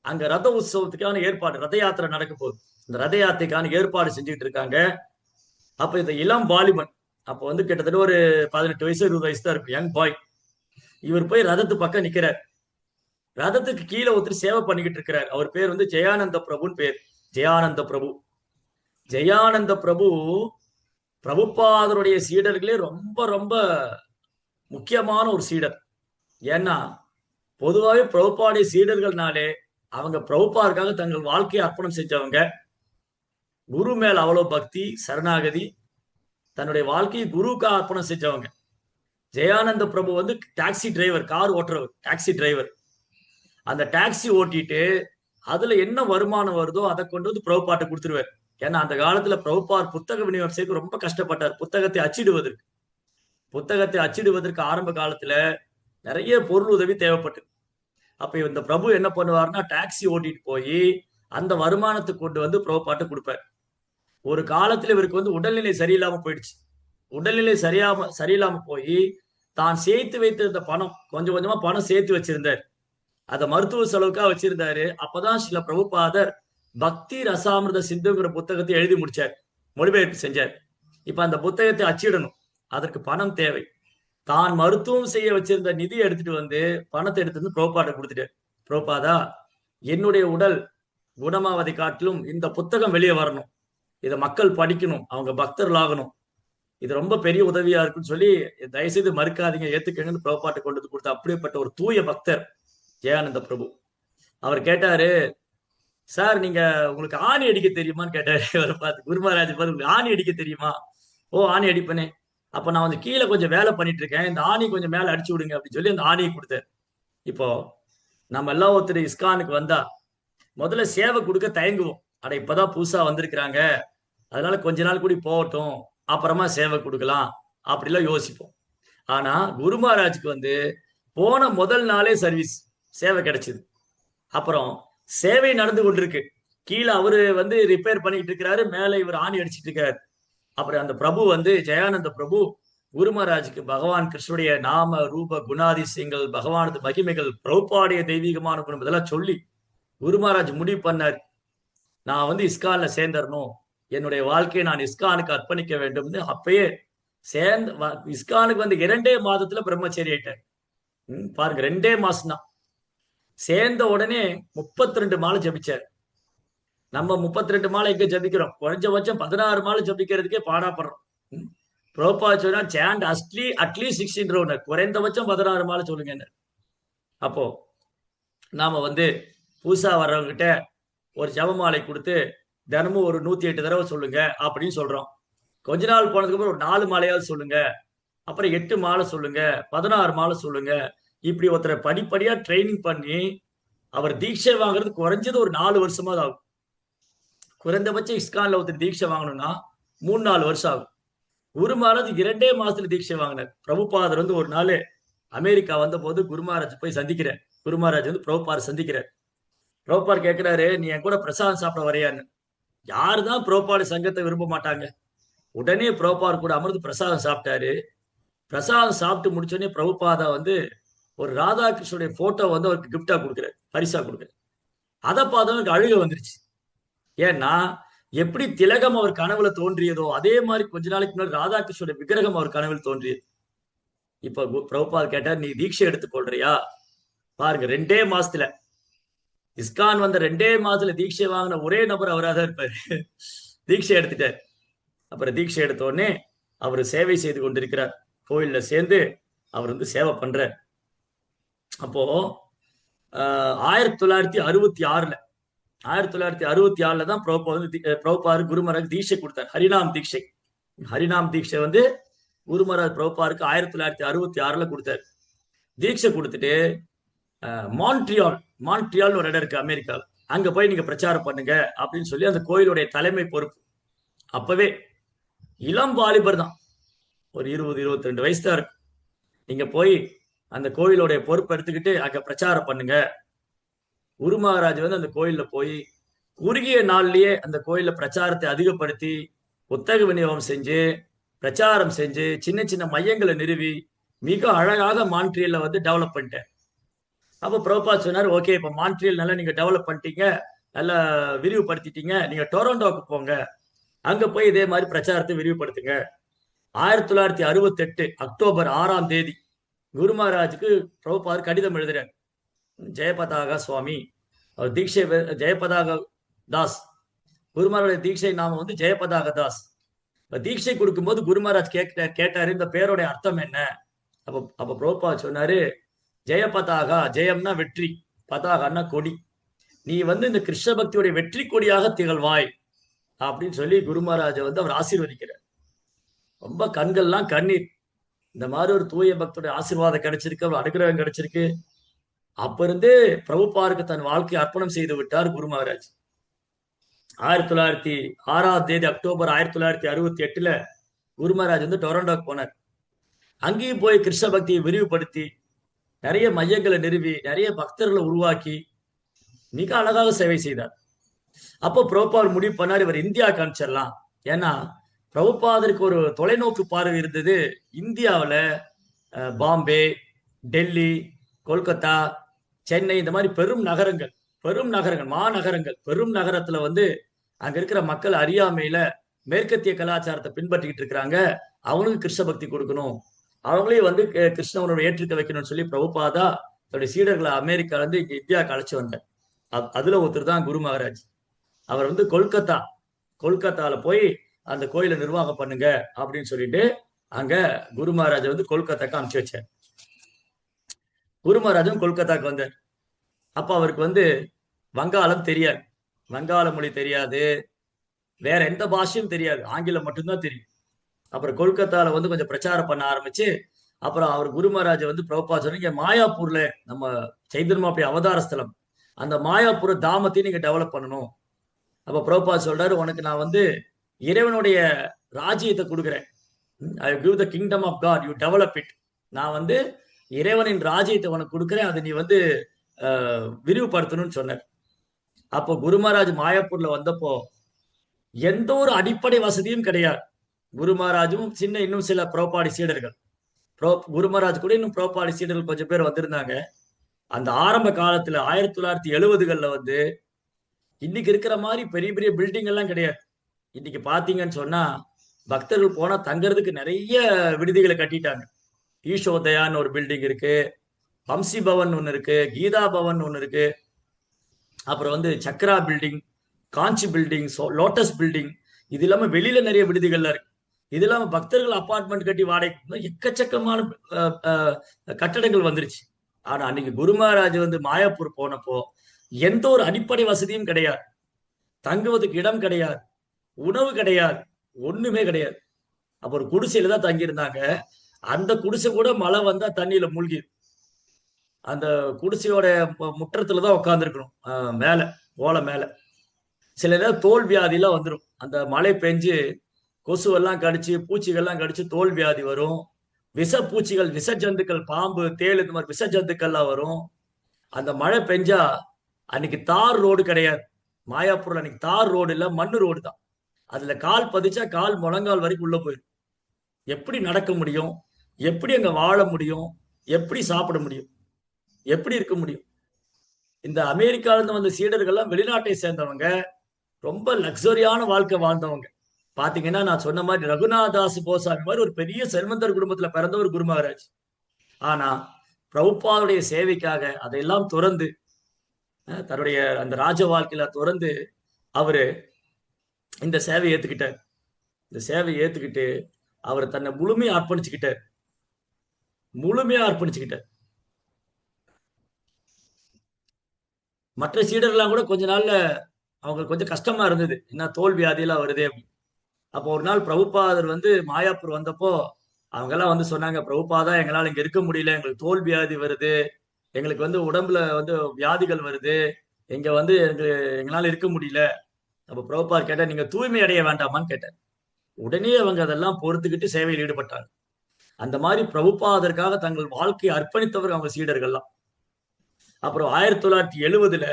அங்க ரத உற்சவத்துக்கான ஏற்பாடு, ரத யாத்திரை நடக்க போகுது, இந்த ரத யாத்திரைக்கான ஏற்பாடு செஞ்சுட்டு இருக்காங்க. அப்ப இந்த இளம் வாலிபன், அப்ப வந்து கிட்டத்தட்ட ஒரு 18 வயசு 20 வயசு தான் இருக்கும், யங் பாய். இவர் போய் ரதத்து பக்கம் நிக்கிறார். ரதத்துக்கு கீழே ஒருத்தர் சேவை பண்ணிக்கிட்டு இருக்கிறார். அவர் பேர் வந்து ஜெயானந்த பிரபுன்னு பேர். ஜெயானந்த பிரபு. ஜெயானந்த பிரபு பிரபுபாதருடைய சீடர்களே ரொம்ப ரொம்ப முக்கியமான ஒரு சீடர். ஏன்னா பொதுவாகவே பிரபுபாடைய சீடர்கள்னாலே அவங்க பிரபுபாருக்காக தங்கள் வாழ்க்கையை அர்ப்பணம் செஞ்சவங்க, குரு மேல அவ்வளவு பக்தி சரணாகதி, தன்னுடைய வாழ்க்கையை குருவுக்காக அர்ப்பணம் செஞ்சவங்க. ஜெயானந்த பிரபு வந்து டாக்ஸி டிரைவர், கார் ஓட்டுறவர், டாக்ஸி டிரைவர். அந்த டாக்ஸி ஓட்டிட்டு அதுல என்ன வருமானம் வருதோ அதை கொண்டு வந்து பிரபுபாட்ட கொடுத்துருவார். ஏன்னா அந்த காலத்துல பிரபுபார் புத்தக விநியோகம் செய்து ரொம்ப கஷ்டப்பட்டார். புத்தகத்தை அச்சிடுவதற்கு ஆரம்ப காலத்துல நிறைய பொருள் உதவி தேவைப்பட்டு. அப்ப இந்த பிரபு என்ன பண்ணுவார்னா, டாக்ஸி ஓட்டிட்டு போய் அந்த வருமானத்தை கொண்டு வந்து பிரபுபாட்ட கொடுப்பார். ஒரு காலத்துல இவருக்கு வந்து உடல்நிலை சரியில்லாம போயிடுச்சு. உடல்நிலை சரியில்லாம போய் தான் சேர்த்து வைத்திருந்த பணம், கொஞ்சம் கொஞ்சமா பணம் சேர்த்து வச்சிருந்தார். அதை மருத்துவ செலவுக்காக வச்சிருந்தாரு. அப்பதான் சில பிரபுபாதர் பக்தி ரசாமிரத சிந்துங்கிற புத்தகத்தை எழுதி முடிச்சார், மொழிபெயர்ப்பு செஞ்சார். இப்ப அந்த புத்தகத்தை அச்சிடணும், அதற்கு பணம் தேவை. தான் மருத்துவம் செய்ய வச்சிருந்த நிதி எடுத்துட்டு வந்து பணத்தை எடுத்து வந்து பிரபுபாட்ட கொடுத்துட்டார். பிரபுபாதா, என்னுடைய உடல் குணமாவதை காட்டிலும் இந்த புத்தகம் வெளியே வரணும், இதை மக்கள் படிக்கணும், அவங்க பக்தர்கள் ஆகணும், இது ரொம்ப பெரிய உதவியா இருக்குன்னு சொல்லி தயவுசெய்து மறுக்காதீங்க, ஏத்துக்கங்கன்னு பிரபுபாட்ட கொண்டு வந்து கொடுத்த அப்படிப்பட்ட ஒரு தூய பக்தர் ஜெயானந்த பிரபு. அவர் கேட்டாரு, சார் நீங்க உங்களுக்கு ஆணி அடிக்க தெரியுமான்னு கேட்டாரு. அவரை பார்த்து, குரு மகாராஜ் பார்த்து, உங்களுக்கு ஆணி அடிக்க தெரியுமா? ஓ, ஆணி அடிப்பனே. அப்ப நான் வந்து கீழே கொஞ்சம் வேலை பண்ணிட்டு இருக்கேன், இந்த ஆணி கொஞ்சம் மேல அடிச்சு விடுங்க அப்படின்னு சொல்லி அந்த ஆணியை கொடுத்தாரு. இப்போ நம்ம எல்லாம் ஒருத்தர் இஸ்கானுக்கு வந்தா முதல்ல சேவை கொடுக்க தயங்குவோம். அட இப்பதான் புதுசா வந்திருக்கிறாங்க, அதனால கொஞ்ச நாள் கூடி போகட்டும், அப்புறமா சேவை கொடுக்கலாம் அப்படிலாம் யோசிப்போம். ஆனா குரு மகாராஜுக்கு வந்து போன முதல் நாளே சர்வீஸ் சேவை கிடைச்சது. அப்புறம் சேவை நடந்து கொண்டிருக்கு, கீழே அவரு வந்து ரிப்பேர் பண்ணிட்டு இருக்கிறாரு, மேல இவர் ஆணி அடிச்சிட்டு இருக்காரு. அப்புறம் அந்த பிரபு வந்து ஜெயானந்த பிரபு குரு மகாராஜுக்கு பகவான் கிருஷ்ணனுடைய நாம ரூப குணாதிசயங்கள், பகவானது மகிமைகள், பிரபுபாடைய தெய்வீகமான குணம் இதெல்லாம் சொல்லி குரு மகாராஜ் முடிவு பண்ணார், நான் வந்து இஸ்கான்ல சேர்ந்துடணும், என்னுடைய வாழ்க்கையை நான் இஸ்கானுக்கு அர்ப்பணிக்க வேண்டும்னு அப்பயே சேர்ந்து இஸ்கானுக்கு வந்து 2 மாதத்துல பிரம்மச்சரி ஆயிட்டார். பாருங்க, 2 மாசம் தான். சேர்ந்த உடனே 32 மாலை ஜபிச்சார். நம்ம 32 மாலை எங்க ஜபிக்கிறோம்? குறைஞ்சபட்சம் 16 மாலை ஜபிக்கிறதுக்கே பாடாப்படுறோம். பிரபுபாத் சொன்னா சாண்ட் அட்லீஸ்ட் 16 ரவுண்டர், குறைந்தபட்சம் 16 மாலை சொல்லுங்க. அப்போ நாம வந்து புதுசா வர்றவங்க கிட்ட ஒரு ஜபமாலை கொடுத்து தினமும் ஒரு 108 தடவை சொல்லுங்க அப்படின்னு சொல்றோம். கொஞ்ச நாள் போனதுக்கு அப்புறம் ஒரு 4 மாலையாவது சொல்லுங்க, அப்புறம் 8 மாலை சொல்லுங்க, 16 மாலை சொல்லுங்க. இப்படி ஒருத்தரை படிப்படியா ட்ரைனிங் பண்ணி அவர் தீட்சை வாங்குறது குறைஞ்சது ஒரு 4 வருஷமா ஆகும். குறைந்தபட்சம் இஸ்கான்ல ஒருத்தர் தீட்சை வாங்கணும்னா 3-4 வருஷம் ஆகும். குரு மகாராஜ் 2 மாசத்துல தீட்சை வாங்கினார். பிரபுபாதர் வந்து ஒரு நாள் அமெரிக்கா வந்த போது குரு மகாராஜ் போய் சந்திக்கிறார். குரு மகாராஜ் வந்து பிரபுபாதர் சந்திக்கிறார். பிரபுபாதர் கேட்கிறாரு, நீ என் கூட பிரசாதம் சாப்பிட வரையான்னு. யாருதான் பிரபுபாத சங்கத்தை விரும்ப மாட்டாங்க? உடனே பிரபுபாதர் கூட அமர்ந்து பிரசாதம் சாப்பிட்டாரு. பிரசாதம் சாப்பிட்டு முடிச்சோடனே பிரபுபாதா வந்து ஒரு ராதாகிருஷ்ணனுடைய போட்டோ வந்து அவருக்கு கிஃப்டா கொடுக்குறாரு, பரிசா கொடுக்குறாரு. அதை பார்த்தவனுக்கு அழுக வந்துருச்சு. ஏன்னா எப்படி திலகம் அவர் கனவுல தோன்றியதோ அதே மாதிரி கொஞ்ச நாளைக்கு முன்னாடி ராதாகிருஷ்ணனுடைய விக்கிரகம் அவர் கனவில் தோன்றியது. இப்ப பிரபுபாத் கேட்டார், நீ தீட்சை எடுத்துக்கொள்றியா? பாருங்க, 2 மாசத்துல இஸ்கான் வந்த 2 மாசத்துல தீட்சை வாங்கின ஒரே நபர் அவராக தான் இருப்பாரு. தீட்சை எடுத்துட்டார். அப்புறம் தீட்சை எடுத்த உடனே அவர் சேவை செய்து கொண்டிருக்கிறார். கோயில்ல சேர்ந்து அவர் வந்து சேவை பண்றார். அப்போ 1966 தான் பிரபுபாதர் குருமராஜ் தீட்சை கொடுத்தார், ஹரிநாம் தீட்சை. ஹரிநாம் தீட்சை வந்து குருமராஜ் பிரபுபாதருக்கு 1966 கொடுத்தார். தீட்சை கொடுத்துட்டு மான்ட்ரியால் ஒரு இடம் இருக்கு அமெரிக்காவில், அங்க போய் நீங்க பிரச்சாரம் பண்ணுங்க அப்படின்னு சொல்லி அந்த கோயிலுடைய தலைமை பொறுப்பு. அப்பவே இளம் வாலிபர் தான், ஒரு 20-22 வயசு தான் இருக்கு. நீங்க போய் அந்த கோயிலுடைய பொறுப்பு எடுத்துக்கிட்டு அங்க பிரச்சாரம் பண்ணுங்க. குரு மகாராஜ் வந்து அந்த கோயில்ல போய் குறுகிய நாள்லயே அந்த கோயில்ல பிரச்சாரத்தை அதிகப்படுத்தி புத்தக விநியோகம் செஞ்சு பிரச்சாரம் செஞ்சு சின்ன சின்ன மையங்களை நிறுவி மிக அழகாக மான்ட்ரியல்ல வந்து டெவலப் பண்ணிட்டேன். அப்ப பிரபுபாத் சொன்னார், ஓகே, இப்ப மான்ட்ரியல் நல்லா நீங்க டெவலப் பண்ணிட்டீங்க, நல்லா விரிவுபடுத்திட்டீங்க, நீங்க டொரண்டோக்கு போங்க, அங்க போய் இதே மாதிரி பிரச்சாரத்தை விரிவுபடுத்துங்க. 1968 அக்டோபர் 6ஆம் தேதி குரு மகாராஜுக்கு பிரபுபாத் கடிதம் எழுதுறார். ஜெயபதாக சுவாமி, அவர் தீட்சை ஜெயபதாக தாஸ், குருமாரோட தீட்சை நாம வந்து ஜெயபதாக தாஸ். தீட்சை கொடுக்கும்போது குரு மகாராஜ் கேட்டாரு, இந்த பேருடைய அர்த்தம் என்ன? அப்ப பிரபுபாத் சொன்னாரு, ஜெயபதாகா, ஜெயம்னா வெற்றி, பதாகன்னா கொடி, நீ வந்து இந்த கிருஷ்ண பக்தியுடைய வெற்றி கொடியாக திகழ்வாய் அப்படின்னு சொல்லி குரு மகாராஜ வந்து அவர் ஆசீர்வதிக்கிறார். ரொம்ப கண்கள்லாம் கண்ணீர். இந்த மாதிரி ஒரு தூய பக்தருடைய ஆசீர்வாதம் கிடைச்சிருக்கு, அவர் அனுகிரகம் கிடைச்சிருக்கு. அப்ப இருந்தே பிரபுபாதருக்கு தன் வாழ்க்கையை அர்ப்பணம் செய்து விட்டார் குரு மகாராஜ். 1906ஆம் தேதி அக்டோபர் 1968 குரு மகாராஜ் வந்து டொரண்டோக்கு போனார். அங்கேயும் போய் கிருஷ்ண பக்தியை விரிவுபடுத்தி நிறைய மையங்களை நிறுவி நிறைய பக்தர்களை உருவாக்கி மிக அழகாக சேவை செய்தார். அப்போ பிரபுபாதர் முடிவு பண்ணார், இவர் இந்தியாவுக்கு அனுப்பிச்சிடலாம். ஏன்னா பிரபுபாதருக்கு ஒரு தொலைநோக்கு பார்வை இருந்தது. இந்தியாவில் பாம்பே, டெல்லி, கொல்கத்தா, சென்னை, இந்த மாதிரி பெரும் நகரங்கள், மாநகரங்கள், பெரும் நகரத்துல வந்து அங்க இருக்கிற மக்கள் அறியாமையில மேற்கத்திய கலாச்சாரத்தை பின்பற்றிக்கிட்டு இருக்கிறாங்க, அவங்களுக்கு கிருஷ்ண பக்தி கொடுக்கணும், அவங்களையும் வந்து கிருஷ்ணவனோட ஏற்றுக்க வைக்கணும்னு சொல்லி பிரபுபாதா தன்னுடைய சீடர்களை அமெரிக்கால இருந்து இங்க இந்தியாவுக்கு அழைச்சு வந்தார். அதுல ஒருத்தர் தான் குரு மகாராஜ். அவர் வந்து கொல்கத்தால போய் அந்த கோயிலை நிர்வாகம் பண்ணுங்க அப்படின்னு சொல்லிட்டு அங்க குரு மகாராஜ் வந்து கொல்கத்தாக்கு அனுப்பிச்சு வச்சார். குரு மகாராஜும் கொல்கத்தாக்கு வந்தார். அப்ப அவருக்கு வந்து வங்காளம் தெரியாது, வங்காள மொழி தெரியாது, வேற எந்த பாஷையும் தெரியாது, ஆங்கிலம் மட்டும்தான் தெரியும். அப்புறம் கொல்கத்தால வந்து கொஞ்சம் பிரச்சாரம் பண்ண ஆரம்பிச்சு அப்புறம் அவர் குரு மகாராஜ் வந்து பிரபுபாத் சொன்னீங்க, மாயாப்பூர்ல நம்ம சைதன்ய அப்படி அவதார ஸ்தலம், அந்த மாயாப்பூர் தாமத்தையும் நீங்க டெவலப் பண்ணணும். அப்ப பிரபுபாத் சொல்றாரு, உனக்கு நான் வந்து இறைவனுடைய ராஜ்யத்தை கொடுக்குறேன், I give the kingdom of God, you develop it. நான் வந்து இறைவனின் ராஜ்யத்தை உனக்கு கொடுக்குறேன், அதை நீ வந்து விரிவுபடுத்தணும்னு சொன்னார். அப்போ குரு மகாராஜ் மாயாப்பூர்ல வந்தப்போ எந்த ஒரு அடிப்படை வசதியும் கிடையாது. குரு மகாராஜும் சின்ன இன்னும் சில பிரபுபாடி சீடர்கள், குரு மகாராஜ் கூட இன்னும் பிரபுபாடி சீடர்கள் கொஞ்சம் பேர் வந்திருந்தாங்க. அந்த ஆரம்ப காலத்துல 1970களில் வந்து இன்னைக்கு இருக்கிற மாதிரி பெரிய பெரிய பில்டிங் எல்லாம் கிடையாது. இன்னைக்கு பாத்தீங்கன்னு சொன்னா பக்தர்கள் போனா தங்கறதுக்கு நிறைய விடுதிகளை கட்டிட்டாங்க. ஈஷோதயான்னு ஒரு பில்டிங் இருக்கு, வம்சி பவன் ஒன்னு இருக்கு, கீதா பவன் ஒன்னு இருக்கு, அப்புறம் வந்து சக்ரா பில்டிங், காஞ்சி பில்டிங், லோட்டஸ் பில்டிங். இது இல்லாம வெளியில நிறைய விடுதிகள்ல இருக்கு. இது இல்லாம பக்தர்கள் அபார்ட்மெண்ட் கட்டி வாடகை எக்கச்சக்கமான கட்டடங்கள் வந்துருச்சு. ஆனா அன்னைக்கு குரு மகாராஜ் வந்து மாயாப்பூர் போனப்போ எந்த ஒரு அடிப்படை வசதியும் கிடையாது, தங்குவதற்கு இடம் கிடையாது, உணவு கிடையாது, ஒண்ணுமே கிடையாது. அப்ப ஒரு குடிசையில தான் தங்கி இருந்தாங்க. அந்த குடிசை கூட மழை வந்தா தண்ணியில மூழ்கி, அந்த குடிசையோட முற்றத்துலதான் உட்கார்ந்துருக்கணும், மேல ஓலை மேல. சில நேரம் தோல் வியாதி எல்லாம் வந்துடும், அந்த மழை பெஞ்சு கொசுவெல்லாம் கடிச்சு பூச்சிகள்லாம் கடிச்சு தோல் வியாதி வரும். விஷ பூச்சிகள், விஷ ஜந்துக்கள், பாம்பு, தேள், இந்த மாதிரி விஷ ஜந்துக்கள்லாம் வரும். அந்த மழை பெஞ்சா அன்னைக்கு தார் ரோடு கிடையாது. மாயாப்பூர்ல அன்னைக்கு தார் ரோடு இல்ல, மண்ணு ரோடு தான். அதுல கால் பதிச்சா கால் முழங்கால் வரைக்கும் உள்ள போயிடும். எப்படி நடக்க முடியும்? எப்படி அங்க வாழ முடியும்? எப்படி சாப்பிட முடியும்? எப்படி இருக்க முடியும்? இந்த அமெரிக்கால இருந்து வந்த சீடர்கள்லாம் வெளிநாட்டை சேர்ந்தவங்க, ரொம்ப லக்ஸரியான வாழ்க்கை வாழ்ந்தவங்க. பாத்தீங்கன்னா நான் சொன்ன மாதிரி ரகுநாதாஸ் கோசாமி மாதிரி ஒரு பெரிய செல்வந்தர் குடும்பத்துல பிறந்த ஒரு குரு மகாராஜ். ஆனா பிரபுபாதுடைய சேவைக்காக அதையெல்லாம் துறந்து, தன்னுடைய அந்த ராஜ வாழ்க்கையில துறந்து அவரு இந்த சேவையை ஏத்துக்கிட்டார். இந்த சேவையை ஏத்துக்கிட்டு அவர் தன்னை முழுமையா அர்ப்பணிச்சுக்கிட்டார், முழுமையா அர்ப்பணிச்சுக்கிட்டார். மற்ற சீடர்லாம் கூட கொஞ்ச நாள்ல அவங்களுக்கு கொஞ்சம் கஷ்டமா இருந்தது, என்ன தோல் வியாதியெல்லாம் வருதே அப்படின்னு. அப்போ ஒரு நாள் பிரபுபாதர் வந்து மாயாப்பூர் வந்தப்போ அவங்க எல்லாம் வந்து சொன்னாங்க, பிரபுபாதா எங்களால் இங்க இருக்க முடியல, எங்களுக்கு தோல் வியாதி வருது, எங்களுக்கு வந்து உடம்புல வந்து வியாதிகள் வருது, இங்க வந்து எங்களால இருக்க முடியல. அப்ப பிரபுபாதர் கேட்டா, நீங்க தூய்மை அடைய வேண்டாமான்னு கேட்டார். உடனே அவங்க அதெல்லாம் பொறுத்துக்கிட்டு சேவையில் ஈடுபட்டாங்க. அந்த மாதிரி பிரபுபாதற்காக தங்கள் வாழ்க்கையை அர்ப்பணித்தவர் அவங்க சீடர்கள்லாம். அப்புறம் 1970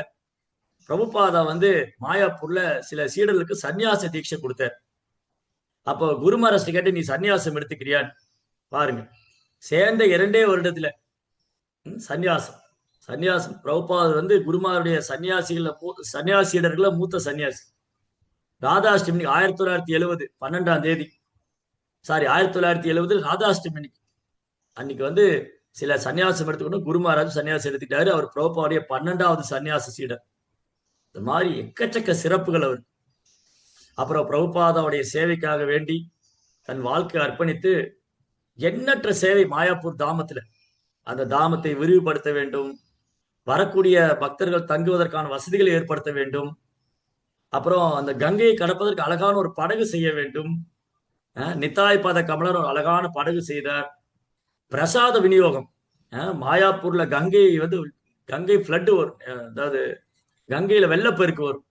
பிரபுபாதா வந்து மாயாப்பூர்ல சில சீடர்களுக்கு சன்னியாச தீட்சை கொடுத்தார். அப்போ குரு மகாராஜ் கேட்டு, நீ சன்னியாசம் எடுத்துக்கிறியான்னு. பாருங்க, சேர்ந்த 2 வருடத்துல சன்னியாசம். சன்னியாசம். பிரபுபாதர் வந்து குருமாருடைய சன்னியாசியிடர்கள மூத்த சன்னியாசி. ராதாஷ்டமி 1970 12ஆம் தேதி, சாரி 1970 ராதாஷ்டமி அன்னைக்கு வந்து சில சன்னியாசம் எடுத்துக்கணும். குரு மகாராஜ் சன்னியாசம் எடுத்துக்கிட்டாரு. அவர் பிரபுபாவுடைய 12வது சன்னியாச சீடர். இந்த மாதிரி எக்கச்சக்க சிறப்புகள் அவர். அப்புறம் பிரபுபாதாவுடைய சேவைக்காக வேண்டி தன் வாழ்க்கையை அர்ப்பணித்து எண்ணற்ற சேவை மாயாப்பூர் தாமத்துல. அந்த தாமத்தை விரிவுபடுத்த வேண்டும், வரக்கூடிய பக்தர்கள் தங்குவதற்கான வசதிகளை ஏற்படுத்த வேண்டும், அப்புறம் அந்த கங்கையை கடப்பதற்கு அழகான ஒரு படகு செய்ய வேண்டும். நித்தாய் பாத கமலர் ஒரு அழகான படகு செய்தார். பிரசாத விநியோகம், மாயாப்பூர்ல கங்கை வந்து கங்கை பிளட் வரும், அதாவது கங்கையில வெள்ளப்பெருக்கு வரும்.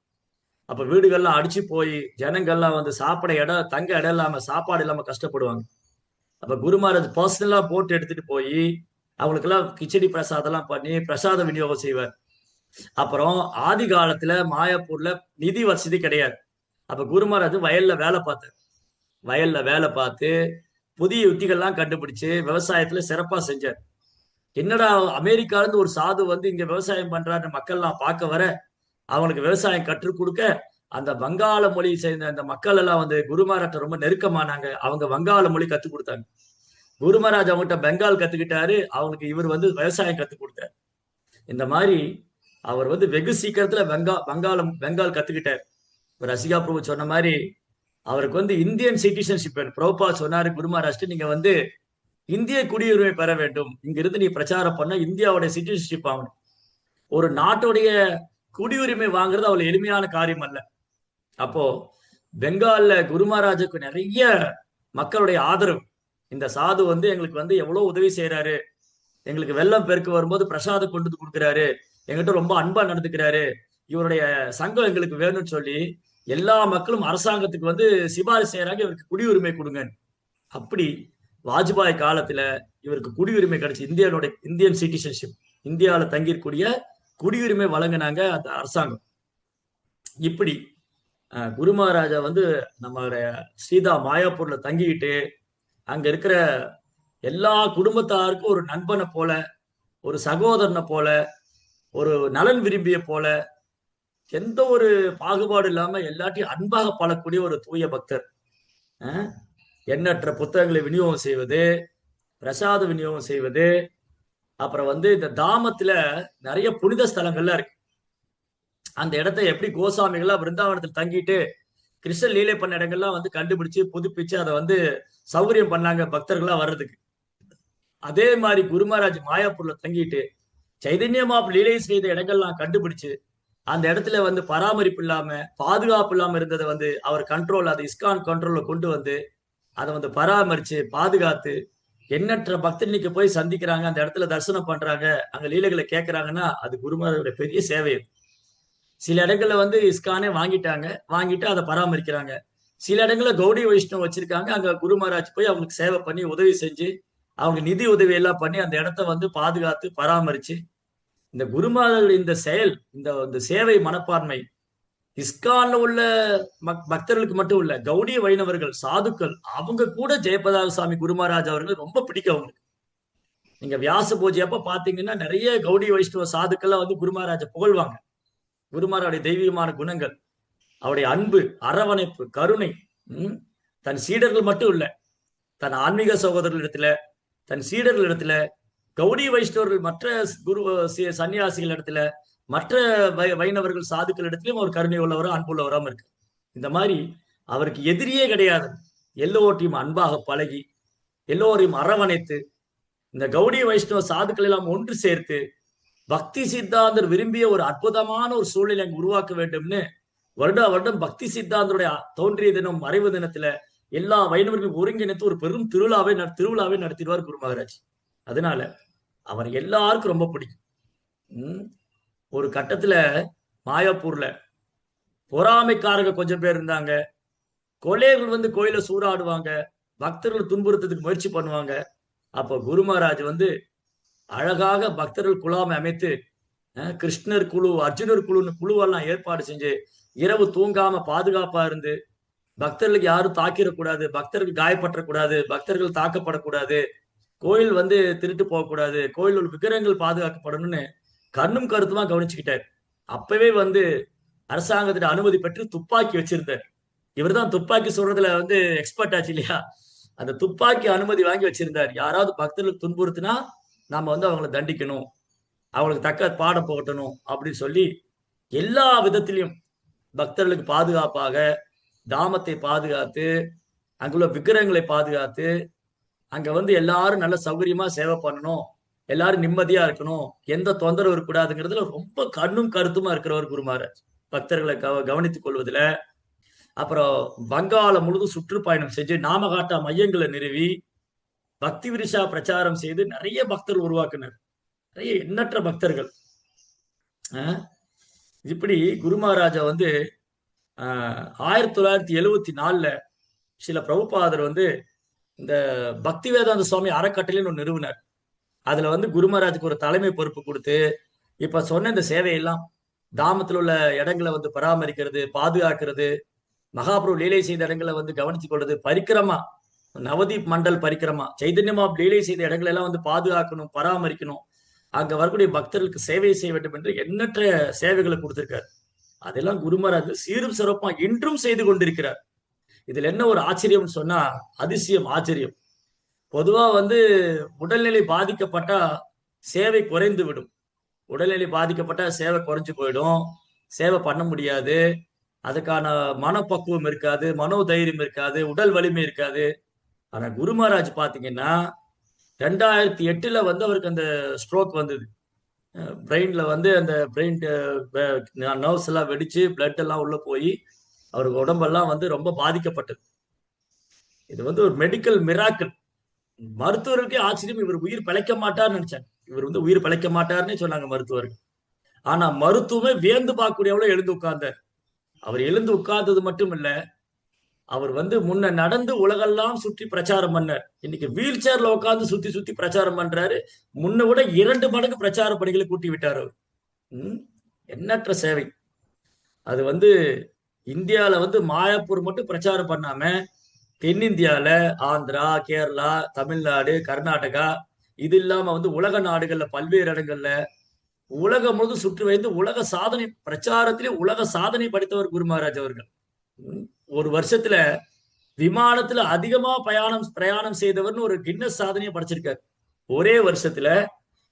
அப்ப வீடுகள்லாம் அடிச்சு போய் ஜனங்கள்லாம் வந்து சாப்பிட இடம், தங்க இடம் இல்லாம, சாப்பாடு இல்லாம கஷ்டப்படுவாங்க. அப்ப குரு மகாராஜ் பர்சனலா போட்டு எடுத்துட்டு போய் அவங்களுக்கெல்லாம் கிச்சடி பிரசாதம் பண்ணி பிரசாத விநியோகம் செய்வார். அப்புறம் ஆதி காலத்துல மாயாப்பூர்ல நிதி வசதி கிடையாது. அப்ப குரு மகாராஜ் வயல்ல வேலை பார்த்தார். வயல்ல வேலை பார்த்து புதிய யுத்திகள்லாம் கண்டுபிடிச்சு விவசாயத்துல சிறப்பா செஞ்சார். என்னடா அமெரிக்கால இருந்து ஒரு சாது வந்து இங்க விவசாயம் பண்றாரு மக்கள்லாம் பார்க்க வர, அவங்களுக்கு விவசாயம் கற்றுக் கொடுக்க, அந்த வங்காள மொழி சேர்ந்த அந்த மக்கள் எல்லாம் வந்து குரு மகாராஜ் ரொம்ப நெருக்கமானாங்க. அவங்க வங்காள மொழி கத்துக் கொடுத்தாங்க. குரு மகாராஜ் அவங்ககிட்ட பெங்கால் கத்துக்கிட்டாரு, அவங்களுக்கு இவர் வந்து விவசாயம் கத்துக் கொடுத்தாரு. இந்த மாதிரி அவர் வந்து வெகு சீக்கிரத்துல பெங்கால் கத்துக்கிட்டார். ரசிகா பிரபு சொன்ன மாதிரி அவருக்கு வந்து இந்தியன் சிட்டிசன்ஷிப் வேணும். பிரபுபா சொன்னாரு, குரு மகாராஜ் நீங்க வந்து இந்திய குடியுரிமை பெற வேண்டும், இங்க இருந்து நீ பிரச்சாரம் பண்ண இந்தியாவுடைய சிட்டிசன்ஷிப் ஆகணும். ஒரு நாட்டுடைய குடியுரிமை வாங்குறது அவ்வளவு எளிமையான காரியம் அல்ல. அப்போ பெங்கால்ல குரு மகாராஜுக்கு நிறைய மக்களுடைய ஆதரவு. இந்த சாது வந்து எங்களுக்கு வந்து எவ்வளவு உதவி செய்யறாரு, எங்களுக்கு வெள்ளம் பெருக்கு வரும்போது பிரசாதம் கொண்டு வந்து கொடுக்குறாரு, எங்கிட்ட ரொம்ப அன்பா நடந்துக்கிறாரு, இவருடைய சங்கம் எங்களுக்கு வேணும்னு சொல்லி எல்லா மக்களும் அரசாங்கத்துக்கு வந்து சிபாரிசு செய்யறாங்க, இவருக்கு குடியுரிமை கொடுங்க. அப்படி வாஜ்பாய் காலத்துல இவருக்கு குடியுரிமை கிடைச்சு, இந்தியன் சிட்டிசன்ஷிப், இந்தியாவில தங்கியிருக்கூடிய குடியுரிமை வழங்கினாங்க அந்த அரசாங்கம். இப்படி குரு மகாராஜா வந்து நம்மளுடைய சீதா மாயாப்பூர்ல தங்கிக்கிட்டு அங்க இருக்கிற எல்லா குடும்பத்தாருக்கும் ஒரு நண்பனை போல, ஒரு சகோதரனை போல, ஒரு நலன் விரும்பிய போல எந்த ஒரு பாகுபாடு இல்லாம எல்லாத்தையும் அன்பாக பாடக்கூடிய ஒரு தூய பக்தர். எண்ணற்ற புத்தகங்களை விநியோகம் செய்வது, பிரசாத விநியோகம் செய்வது, அப்புறம் வந்து இந்த தாமத்துல நிறைய புனித ஸ்தலங்கள்லாம் இருக்கு. அந்த இடத்த எப்படி கோசாமிகள்லாம் விருந்தாவனத்தில் தங்கிட்டு கிருஷ்ண லீலை பண்ண இடங்கள்லாம் வந்து கண்டுபிடிச்சு புதுப்பிச்சு அதை வந்து சௌகரியம் பண்ணாங்க பக்தர்களா வர்றதுக்கு. அதே மாதிரி குரு மகாராஜ் மாயாப்பூர்ல தங்கிட்டு சைதன்ய மாப் லீலை செய்த இடங்கள்லாம் கண்டுபிடிச்சு அந்த இடத்துல வந்து பராமரிப்பு இல்லாம பாதுகாப்பு இல்லாம இருந்ததை வந்து அவர் கண்ட்ரோல், அதை இஸ்கான் கண்ட்ரோல்ல கொண்டு வந்து அதை வந்து பராமரிச்சு பாதுகாத்து எண்ணற்ற பக்தர் இன்னைக்கு போய் சந்திக்கிறாங்க, அந்த இடத்துல தரிசனம் பண்றாங்க, அங்க லீலைகளை கேட்கறாங்கன்னா அது குருமாரோட பெரிய சேவை. சில இடங்கள்ல வந்து இஸ்கானே வாங்கிட்டாங்க, வாங்கிட்டு அதை பராமரிக்கிறாங்க. சில இடங்கள்ல கௌடி வைஷ்ணவ் வச்சிருக்காங்க, அங்க குரு மகாராஜ் போய் அவங்களுக்கு சேவை பண்ணி உதவி செஞ்சு அவங்க நிதி உதவி எல்லாம் பண்ணி அந்த இடத்த வந்து பாதுகாத்து பராமரிச்சு இந்த குருமார்கள் இந்த செயல், இந்த சேவை மனப்பான்மை இஸ்கான்ல உள்ள பக்தர்களுக்கு மட்டும் இல்ல, கௌடிய வைணவர்கள் சாதுக்கள் அவங்க கூட ஜெயபதாக சுவாமி குரு மகாராஜ் அவர்கள் ரொம்ப பிடிக்கும் அவங்களுக்கு. நீங்க வியாச பூஜை அப்ப பாத்தீங்கன்னா நிறைய கௌடிய வைஷ்ணவ சாதுக்கள்லாம் வந்து குரு மகாராஜ புகழ்வாங்க. குருமாரோடைய தெய்வீகமான குணங்கள், அவருடைய அன்பு, அரவணைப்பு, கருணை. தன் சீடர்கள் மட்டும் இல்ல, தன் ஆன்மீக சகோதரர்கள் இடத்துல, தன் சீடர்கள் இடத்துல, கௌடி வைஷ்ணவர்கள் மற்ற குரு சன்னியாசிகள் இடத்துல, மற்ற வைணவர்கள் சாதுக்கள் இடத்துலயும் ஒரு கருணை உள்ளவரும் அன்புள்ளவரும் இருக்கு. இந்த மாதிரி அவருக்கு எதிரியே கிடையாது. எல்லோரையும் அன்பாக பழகி எல்லோரையும் அரவணைத்து இந்த கௌடி வைஷ்ணவ சாதுக்கள் எல்லாம் ஒன்று சேர்த்து பக்தி சித்தாந்தர் விரும்பிய ஒரு அற்புதமான ஒரு சூழ்நிலை அங்கு உருவாக்க வேண்டும்னு வருடம் பக்தி சித்தாந்தருடைய தோன்றிய தினம் மறைவு தினத்துல எல்லா வைணவர்களும் ஒருங்கிணைத்து ஒரு பெரும் திருவிழாவே நடத்திடுவார் குரு மகாராஜ். அதனால அவர் எல்லாருக்கும் ரொம்ப பிடிக்கும். ஒரு கட்டத்துல மாயாப்பூர்ல பொறாமைக்காரங்க கொஞ்சம் பேர் இருந்தாங்க. கொலையர்கள் வந்து கோயில சூறாடுவாங்க, பக்தர்கள் துன்புறுத்ததுக்கு முயற்சி பண்ணுவாங்க. அப்ப குரு மகாராஜ் வந்து அழகாக பக்தர்கள் குழாமை அமைத்து கிருஷ்ணர் குழு, அர்ஜுனர் குழுன்னு குழுவெல்லாம் ஏற்பாடு செஞ்சு இரவு தூங்காம பாதுகாப்பா இருந்து பக்தர்களுக்கு யாரும் தாக்கிடக்கூடாது, பக்தர்கள் காயப்பற்றக்கூடாது, பக்தர்கள் தாக்கப்படக்கூடாது, கோயில் வந்து திருட்டு போகக்கூடாது, கோயில் உள்ள விக்கிரகங்கள் பாதுகாக்கப்படணும்னு கண்ணும் கருத்துமா கவனிச்சுக்கிட்டார். அப்பவே வந்து அரசாங்கத்திட்ட அனுமதி பெற்று துப்பாக்கி வச்சிருந்தார். இவர் தான் துப்பாக்கி சொல்றதுல வந்து எக்ஸ்பர்ட் ஆச்சு இல்லையா? அந்த துப்பாக்கி அனுமதி வாங்கி வச்சிருந்தார். யாராவது பக்தர்களுக்கு துன்புறுத்தினா நாம வந்து அவங்களை தண்டிக்கணும், அவங்களுக்கு தக்க பாடம் போகட்டணும் அப்படின்னு சொல்லி எல்லா விதத்திலையும் பக்தர்களுக்கு பாதுகாப்பாக தாமத்தை பாதுகாத்து அங்குள்ள விக்கிரகங்களை பாதுகாத்து அங்க வந்து எல்லாரும் நல்ல சௌகரியமா சேவை பண்ணணும், எல்லாரும் நிம்மதியா இருக்கணும், எந்த தொந்தரவு இருக்கக்கூடாதுங்கிறதுல ரொம்ப கண்ணும் கருத்துமா இருக்கிறவர் குரு மகாராஜ். பக்தர்களை கவனித்துக் கொள்வதில், அப்புறம் வங்காளம் முழுதும் சுற்றுப்பயணம் செஞ்சு நாமகாட்டா மையங்களை நிறுவி பக்தி விரிஷா பிரச்சாரம் செய்து நிறைய பக்தர்கள் உருவாக்குனர், நிறைய எண்ணற்ற பக்தர்கள். இப்படி குரு மகாராஜா வந்து 1974 சில பிரபுபாதர் வந்து இந்த பக்தி வேதாந்த சுவாமி அறக்கட்டளைன்னு ஒன்று நிறுவனர். அதுல வந்து குரு மகாராஜுக்கு ஒரு தலைமை பொறுப்பு கொடுத்து இப்ப சொன்ன இந்த சேவையெல்லாம் தாமத்தில் உள்ள இடங்களை வந்து பராமரிக்கிறது, பாதுகாக்கிறது, மகாபிரபு லீலை செய்த இடங்களை வந்து கவனித்துக் கொள்வது, பரிக்கிரமா நவதீப் மண்டல் பரிக்கிரமா சைதன்யமா லீலை செய்த இடங்களை எல்லாம் வந்து பாதுகாக்கணும், பராமரிக்கணும், அங்க வரக்கூடிய பக்தர்களுக்கு சேவை செய்ய வேண்டும் என்று எண்ணற்ற சேவைகளை கொடுத்திருக்காரு. அதெல்லாம் குரு மகாராஜ் சீரும் சிறப்பா இன்றும் செய்து கொண்டிருக்கிறார். இதுல என்ன ஒரு ஆச்சரியம் சொன்னா, அதிசயம் ஆச்சரியம். பொதுவா வந்து உடல்நிலை பாதிக்கப்பட்டா சேவை குறைந்து விடும். உடல்நிலை பாதிக்கப்பட்டா சேவை குறைஞ்சு போயிடும், சேவை பண்ண முடியாது, அதுக்கான மனப்பக்குவம் இருக்காது, மனோதைரியம் இருக்காது, உடல் வலிமை இருக்காது. ஆனா குரு மகாராஜ் பாத்தீங்கன்னா 2008 வந்து அவருக்கு அந்த ஸ்ட்ரோக் வந்தது. பிரெயின்ல வந்து அந்த பிரெயின் நர்வ்ஸ் எல்லாம் வெடிச்சு பிளட் எல்லாம் உள்ள போய் அவருக்கு உடம்பெல்லாம் வந்து ரொம்ப பாதிக்கப்பட்டது. இது வந்து ஒரு மெடிக்கல் மிராக்கிள். மருத்துவர்களுக்கே ஆச்சரியம், இவர் உயிர் பிழைக்க மாட்டார்னு நினைச்சாங்க. இவர் வந்து உயிர் பிழைக்க மாட்டார்னே சொன்னாங்க மருத்துவர்கள். ஆனா மருத்துவமே வியந்து பார்க்கக்கூடியவளோ எழுந்து உட்கார்ந்தார். அவர் எழுந்து உட்கார்ந்தது மட்டும் இல்ல, அவர் வந்து முன்ன நடந்து உலகெல்லாம் சுற்றி பிரச்சாரம் பண்ணார். இன்னைக்கு வீல் சேர்ல உட்கார்ந்து சுத்தி சுத்தி பிரச்சாரம் பண்றாரு. முன்ன விட 2 மடங்கு பிரச்சார பணிகளை கூட்டி விட்டார் அவர். எண்ணற்ற சேவை. அது வந்து இந்தியால வந்து மாயாப்பூர் மட்டும் பிரச்சாரம் பண்ணாம தென்னிந்தியால ஆந்திரா, கேரளா, தமிழ்நாடு, கர்நாடகா, இது இல்லாம வந்து உலக நாடுகள்ல பல்வேறு இடங்கள்ல உலகம் முழுவதும் சுற்றி வைத்து உலக சாதனை பிரச்சாரத்திலே உலக சாதனை படைத்தவர் குரு மகாராஜ் அவர்கள். ஒரு வருஷத்துல விமானத்துல அதிகமா பிரயாணம் செய்தவர்னு ஒரு கின்னஸ் சாதனையை படைச்சிருக்காரு. ஒரே வருஷத்துல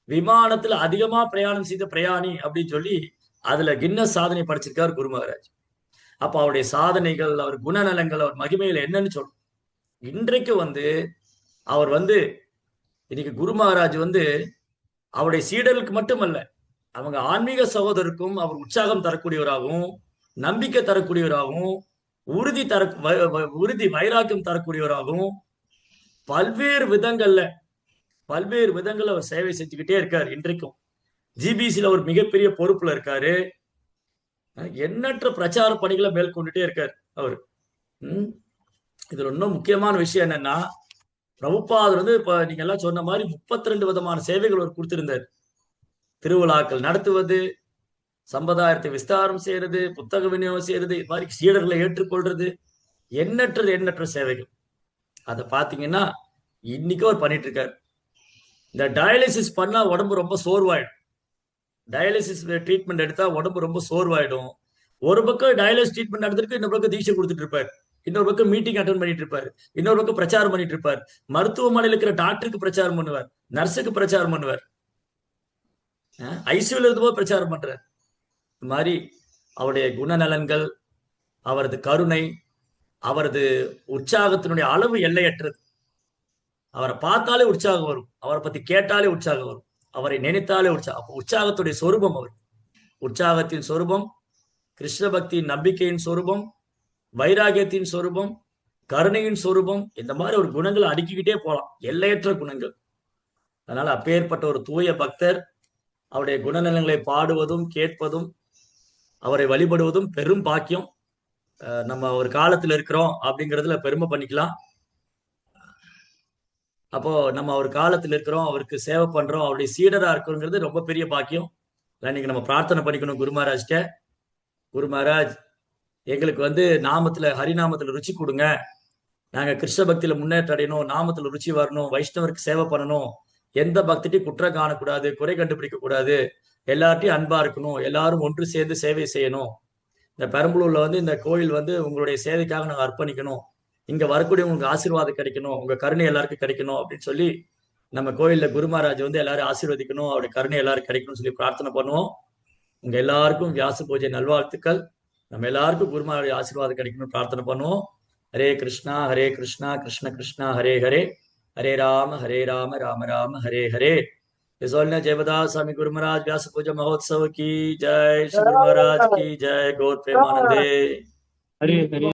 விமானத்துல அதிகமா பிரயாணம் செய்த பிரயாணி அப்படின்னு சொல்லி அதுல கின்னஸ் சாதனை படைச்சிருக்காரு குரு மகாராஜ். அப்ப அவருடைய சாதனைகள், அவர் குணநலங்கள், அவர் மகிமைகள் என்னன்னு சொல்றோம். இன்றைக்கு அவர் இன்னைக்கு குரு மகாராஜ் அவருடைய சீடர்களுக்கு மட்டுமல்ல, அவங்க ஆன்மீக சகோதரருக்கும் அவர் உற்சாகம் தரக்கூடியவராகவும், நம்பிக்கை தரக்கூடியவராகவும், உறுதி வைராக்கியம் தரக்கூடியவராகவும் பல்வேறு விதங்கள்ல அவர் சேவை செஞ்சுக்கிட்டே இருக்காரு. இன்றைக்கும் ஜிபிசில ஒரு மிகப்பெரிய பொறுப்புல இருக்காரு. எண்ணற்ற பிரச்சார பணிகளை மேற்கொண்டுட்டே இருக்காரு அவரு. இதுல இன்னும் முக்கியமான விஷயம் என்னன்னா, பிரபுபாதர் இப்ப நீங்க எல்லாம் சொன்ன மாதிரி 32 விதமான சேவைகள் அவர் கொடுத்திருந்தார். திருவிழாக்கள் நடத்துவது, சம்பிரதாயத்தை விஸ்தாரம் செய்யறது, புத்தக விநியோகம் செய்யறது, இது மாதிரி சீடர்களை ஏற்றுக்கொள்றது, எண்ணற்ற சேவைகள். அதை பாத்தீங்கன்னா இன்னைக்கும் அவர் பண்ணிட்டு இருக்காரு. இந்த டயாலிசிஸ் பண்ணா உடம்பு ரொம்ப சோர்வாயிடும். டயாலிசிஸ் ட்ரீட்மெண்ட் எடுத்தா உடம்பு ரொம்ப சோர்வாயிடும். ஒரு பக்கம் டயாலிசிஸ் ட்ரீட்மெண்ட் எடுத்துட்டு இன்னொரு பக்கம் தீட்சை கொடுத்துட்டு இருப்பாரு, இன்னொரு பக்கம் மீட்டிங் அட்டன் பண்ணிட்டு இருப்பாரு, இன்னொரு பக்கம் பிரச்சாரம் பண்ணிட்டு இருப்பார். மருத்துவமனையில் இருக்கிற டாக்டருக்கு பிரச்சாரம் பண்ணுவார், நர்ஸுக்கு பிரச்சாரம் பண்ணுவார், ஐசியூல இருக்கும்போது பிரச்சாரம் பண்றார். இது மாதிரி அவருடைய குணநலன்கள், அவரது கருணை, அவரது உற்சாகத்தினுடைய அளவு எல்லையற்றது. அவரை பார்த்தாலே உற்சாகம் வரும், அவரை பத்தி கேட்டாலே உற்சாகம் வரும், அவரை நினைத்தாலே உற்சாகத்துடைய சொரூபம் அவர். உற்சாகத்தின் சொரூபம், கிருஷ்ண பக்தியின் நம்பிக்கையின் சொரூபம், வைராகியத்தின் சொரூபம், கருணையின் சொரூபம். இந்த மாதிரி ஒரு குணங்களை அடுக்கிக்கிட்டே போலாம், எல்லையற்ற குணங்கள். அதனால அப்பேற்பட்ட ஒரு தூய பக்தர் அவருடைய குணநலங்களை பாடுவதும் கேட்பதும் அவரை வழிபடுவதும் பெரும் பாக்கியம். நம்ம ஒரு காலத்துல இருக்கிறோம் அப்படிங்கிறதுல பெருமை பண்ணிக்கலாம். அப்போ நம்ம ஒரு காலத்துல இருக்கிறோம், அவருக்கு சேவை பண்றோம், அவருடைய சீடரா இருக்கிறோங்கிறது ரொம்ப பெரிய பாக்கியம். இன்னைக்கு நம்ம பிரார்த்தனை பண்ணிக்கணும் குரு மகாராஜ்கிட்ட. குரு மகாராஜ், எங்களுக்கு நாமத்துல ஹரிநாமத்துல ருச்சி கொடுங்க, நாங்க கிருஷ்ண பக்தியில முன்னேற்ற அடையணும், நாமத்துல ருச்சி வரணும், வைஷ்ணவருக்கு சேவை பண்ணணும், எந்த பக்திட்டையும் குற்றம் காணக்கூடாது, குறை கண்டுபிடிக்க கூடாது, எல்லார்ட்டையும் அன்பா இருக்கணும், எல்லாரும் ஒன்று சேர்ந்து சேவை செய்யணும். இந்த பெரம்பலூர்ல இந்த கோயில் உங்களுடைய சேவைக்காக நாங்க அர்ப்பணிக்கணும், இங்க வரக்கூடிய உங்களுக்கு ஆசீர்வாதம் கிடைக்கணும், உங்க கருணை எல்லாருக்கும் கிடைக்கணும் அப்படின்னு சொல்லி நம்ம கோயில்ல குரு மகாராஜ் எல்லாரும் ஆசீர்வதிக்கணும், அவருடைய கருணை எல்லாரும் கிடைக்கணும்னு சொல்லி பிரார்த்தனை பண்ணுவோம். உங்க எல்லாருக்கும் வியாச பூஜை நல்வாழ்த்துக்கள். நம்ம எல்லாருக்கும் குரு மகாராஜ் ஆசீர்வாதம் கிடைக்கணும்னு பிரார்த்தனை பண்ணுவோம். ஹரே கிருஷ்ணா கிருஷ்ண கிருஷ்ணா ஹரே ஹரே, ஹரே ராம ராம ராம ஹரே ஹரே. जयवदास स्वामी गुरु महाराज व्यास पूजा महोत्सव की जय, श्री गुरु महाराज की जय, गौर प्रेमानंदे। हरे हरे।